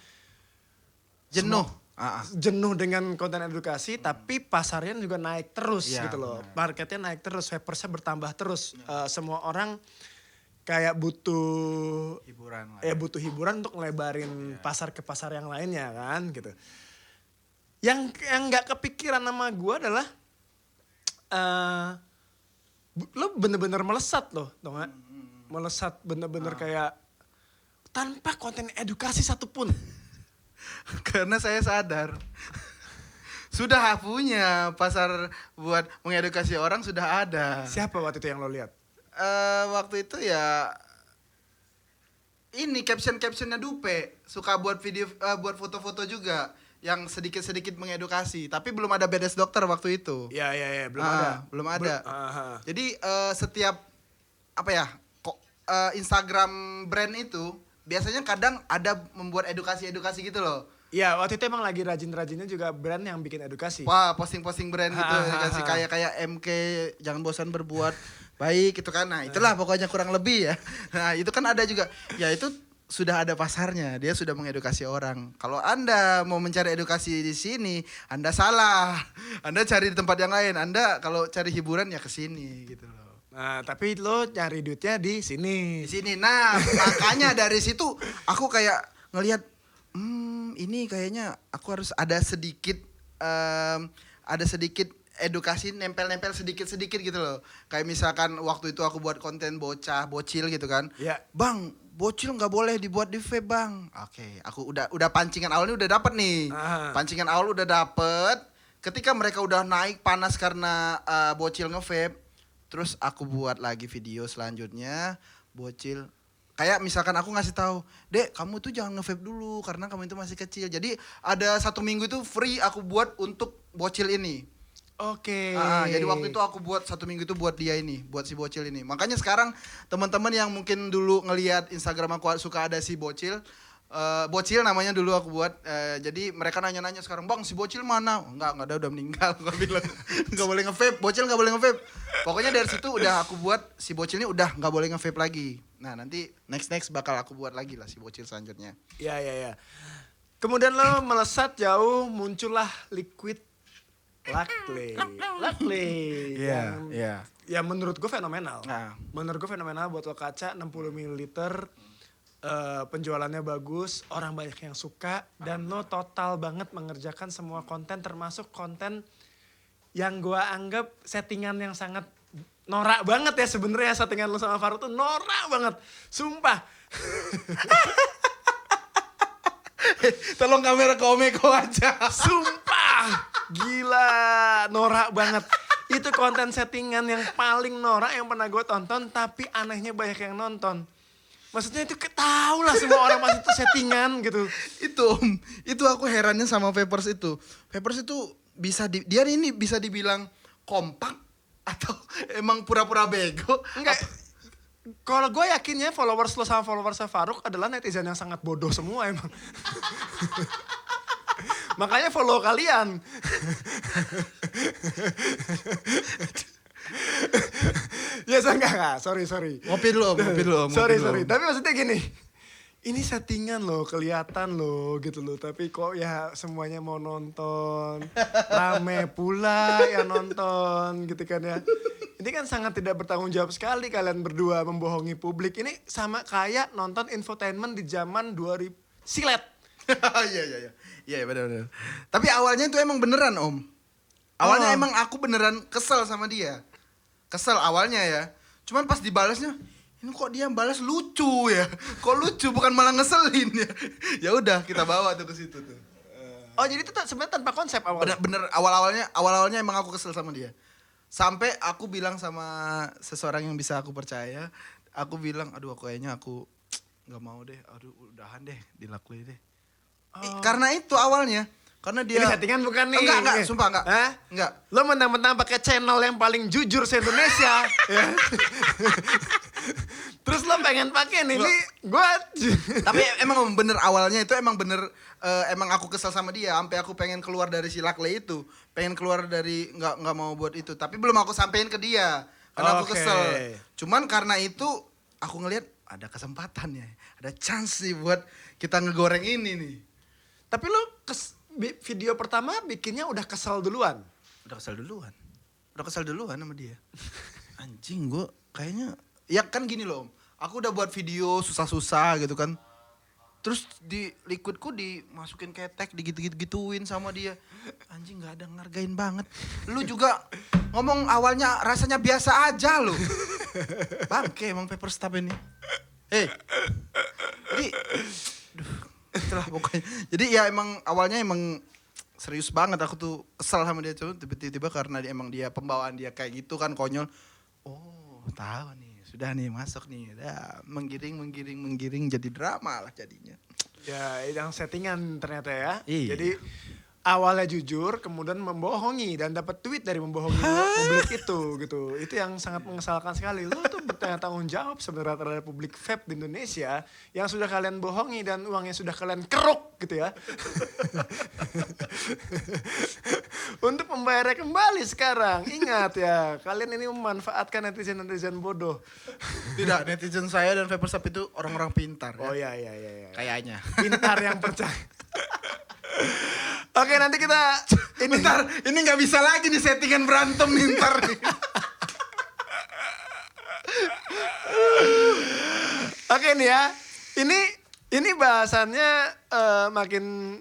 jenuh. Jenuh dengan konten edukasi, tapi pasarnya juga naik terus gitu loh. Bener. Marketnya naik terus, vapersnya bertambah terus. Semua orang kayak butuh Hiburan lah. butuh hiburan untuk ngelebarin pasar ke pasar yang lainnya kan gitu. Yang nggak kepikiran sama gue adalah lo bener-bener melesat loh, tau gak? Melesat bener-bener kayak tanpa konten edukasi satupun. Karena saya sadar sudah punya pasar buat mengedukasi orang, sudah ada. Siapa waktu itu yang lo lihat? Waktu itu ya ini captionnya Dupe, suka buat video, buat foto-foto juga yang sedikit-sedikit mengedukasi, tapi belum ada bedes dokter waktu itu. Iya, Belum ada. Jadi setiap Instagram brand itu biasanya kadang ada membuat edukasi gitu loh. Iya, waktu itu emang lagi rajin-rajinnya juga brand yang bikin edukasi. Wah, posting-posting brand gitu, kasih kayak MK, jangan bosan berbuat baik gitu kan. Nah, itulah pokoknya kurang lebih ya. Nah, itu kan ada juga. Ya itu sudah ada pasarnya, dia sudah mengedukasi orang. Kalau Anda mau mencari edukasi di sini, Anda salah. Anda cari di tempat yang lain. Anda kalau cari hiburan ya ke sini gitu loh. Nah, tapi lo nyari duitnya di sini. Di sini. Nah, makanya dari situ aku kayak ngelihat ini kayaknya aku harus ada sedikit edukasi nempel-nempel sedikit-sedikit gitu loh. Kayak misalkan waktu itu aku buat konten bocil gitu kan. Iya. Bang, bocil nggak boleh dibuat di vape, Bang. Oke, aku udah pancingan awalnya udah dapet nih. Pancingan awal udah dapet. Ketika mereka udah naik panas karena bocil nge-vape, terus aku buat lagi video selanjutnya bocil. Kayak misalkan aku ngasih tahu, Dek, kamu tuh jangan nge-vape dulu karena kamu itu masih kecil. Jadi ada 1 minggu itu free aku buat untuk bocil ini. Oke. Jadi waktu itu aku buat 1 minggu itu buat dia ini, buat si bocil ini. Makanya sekarang teman-teman yang mungkin dulu ngelihat Instagram aku suka ada si bocil, bocil namanya dulu aku buat. Jadi mereka nanya-nanya sekarang, Bang si bocil mana? Enggak ada, udah meninggal. Gue bilang nggak boleh nge-vape, bocil nggak boleh nge-vape. Pokoknya dari situ udah aku buat si bocil ini udah nggak boleh nge-vape lagi. Nah nanti next bakal aku buat lagi lah si bocil selanjutnya. Iya. Kemudian lo melesat jauh, muncullah liquid Luckily. Iya. Ya menurut gue fenomenal. Nah. Menurut gue fenomenal botol kaca 60 ml. Penjualannya bagus, orang banyak yang suka. Dan lo total banget mengerjakan semua konten termasuk konten yang gue anggap settingan yang sangat norak banget ya sebenarnya. Settingan lo sama Farouk tuh norak banget. Sumpah. Tolong kamera ke Omeko aja. Sumpah. Gila, norak banget. Itu konten settingan yang paling norak yang pernah gue tonton, tapi anehnya banyak yang nonton. Maksudnya itu ketahu lah semua orang pasti itu settingan gitu. Itu aku herannya sama Vapers itu. Vapers itu dia ini bisa dibilang kompak atau emang pura-pura bego? Enggak. Kalau gue yakinnya followers lo sama followers Farouk adalah netizen yang sangat bodoh semua emang. Makanya follow kalian. Ya enggak. Sorry. Ngopi dulu Om. Sorry. Tapi maksudnya gini. Ini settingan loh, kelihatan loh gitu loh. Tapi kok ya semuanya mau nonton. Rame pula yang nonton gitu kan ya. Ini kan sangat tidak bertanggung jawab sekali kalian berdua membohongi publik. Ini sama kayak nonton infotainment di zaman 2000 silet. Iya benar. Tapi awalnya itu emang beneran Om. Awalnya emang aku beneran kesel sama dia. Kesel awalnya ya. Cuman pas dibalasnya, ini kok dia balas lucu ya. Kok lucu bukan malah ngeselin ya. Ya udah kita bawa tuh ke situ tuh. Oh jadi itu sebenarnya tanpa konsep awalnya. Bener awalnya emang aku kesel sama dia. Sampai aku bilang sama seseorang yang bisa aku percaya, aku bilang, aduh kayaknya aku nggak mau deh, aduh udahan deh, dilakuin deh. Karena itu awalnya, karena dia. Ini settingan bukan nih? Enggak, sumpah enggak. Hah? Enggak. Lo mentang-mentang pakai channel yang paling jujur se-Indonesia, ya. Terus lo pengen pakai nih, gue. Tapi emang bener awalnya itu emang aku kesel sama dia, sampai aku pengen keluar dari si Lakle itu, pengen keluar dari nggak mau buat itu, tapi belum aku sampein ke dia, karena aku kesel. Cuman karena itu aku ngelihat ada kesempatan ya, ada chance nih buat kita ngegoreng ini nih. Tapi lo video pertama bikinnya udah kesel duluan? Udah kesel duluan sama dia. Anjing gue kayaknya, ya kan gini loh Om. Aku udah buat video susah-susah gitu kan. Terus di liquidku dimasukin ketek, digitu-gituin sama dia. Anjing gak ada ngargain banget. Lu juga ngomong awalnya rasanya biasa aja lo. Bangke emang Vapers Tab ini. Jadi, itulah pokoknya. Jadi ya emang awalnya emang serius banget aku tuh kesel sama dia tuh. Tiba-tiba karena dia pembawaan dia kayak gitu kan konyol. Oh tahu nih, sudah nih masuk nih. Udah menggiring jadi drama lah jadinya. Ya yang settingan ternyata ya. Iya. Jadi awalnya jujur, kemudian membohongi dan dapat tweet dari membohongi publik itu gitu. Itu yang sangat mengesalkan sekali. Lu tuh bertanggung jawab sebenarnya terhadap publik vape di Indonesia yang sudah kalian bohongi dan uangnya sudah kalian keruk gitu ya. Untuk membayarnya kembali sekarang. Ingat ya, kalian ini memanfaatkan netizen-netizen bodoh. Tidak, netizen saya dan Vapers Up itu orang-orang pintar. Oh ya. iya. Kayaknya. Pintar yang percaya. Oke, nanti kita ini Bentar, ini nggak bisa lagi nih settingan berantem nih ntar nih. Oke nih ya. Ini bahasannya makin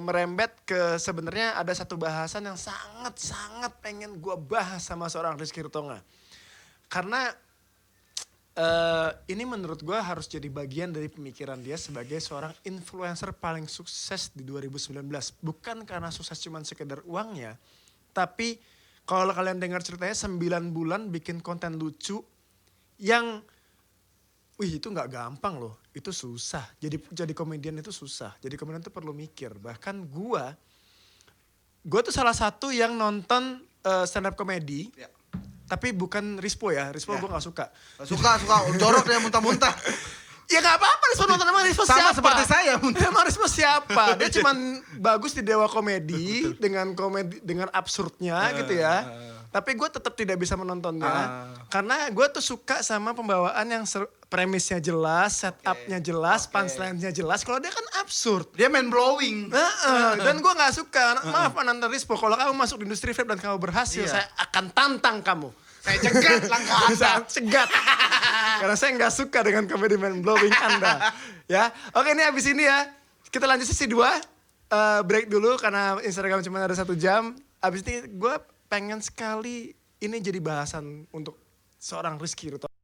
merembet ke sebenarnya ada satu bahasan yang sangat pengen gue bahas sama seorang Rizky Ritonga. Karena ini menurut gue harus jadi bagian dari pemikiran dia sebagai seorang influencer paling sukses di 2019. Bukan karena sukses cuma sekedar uangnya. Tapi kalau kalian dengar ceritanya 9 bulan bikin konten lucu yang itu nggak gampang loh. Itu susah. Jadi komedian itu susah. Jadi komedian itu perlu mikir. Bahkan gue tuh salah satu yang nonton stand up comedy. Ya. Tapi bukan Rispo ya. Rispo Ya. gue gak suka. Suka, jorok dia muntah-muntah. Ya gak apa-apa Rispo nonton. Emang Rispo Sama siapa? seperti saya. Emang Rispo siapa? Dia cuman bagus di Dewa Komedi. Dengan absurdnya gitu ya. Tapi gue tetap tidak bisa menontonnya. Karena gue tuh suka sama pembawaan yang premisnya jelas. Setupnya jelas. Punchline-nya jelas. Kalau dia kan absurd. Dia main blowing. Dan gue gak suka. Maaf Ananta Rispo. Kalau kamu masuk di industri vape dan kamu berhasil. Iya. Saya akan tantang kamu. Saya cegat langkah Anda. Saya cegat. Karena saya nggak suka dengan komedi mind blowing Anda. Ya, oke ini abis ini ya. Kita lanjut sesi 2. Break dulu karena Instagram cuma ada 1 jam. Abis ini gue pengen sekali ini jadi bahasan untuk seorang Rizky Ritonga.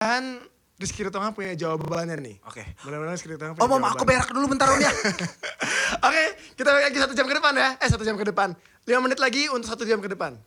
Dan Rizky Ritonga punya jawabannya nih. Oke. Mudah-mudahan Rizky Ritonga punya Om, jawaban. aku berak dulu bentar Om ya. Oke, kita balik lagi 1 jam ke depan ya. 1 jam ke depan. 5 menit lagi untuk 1 jam ke depan.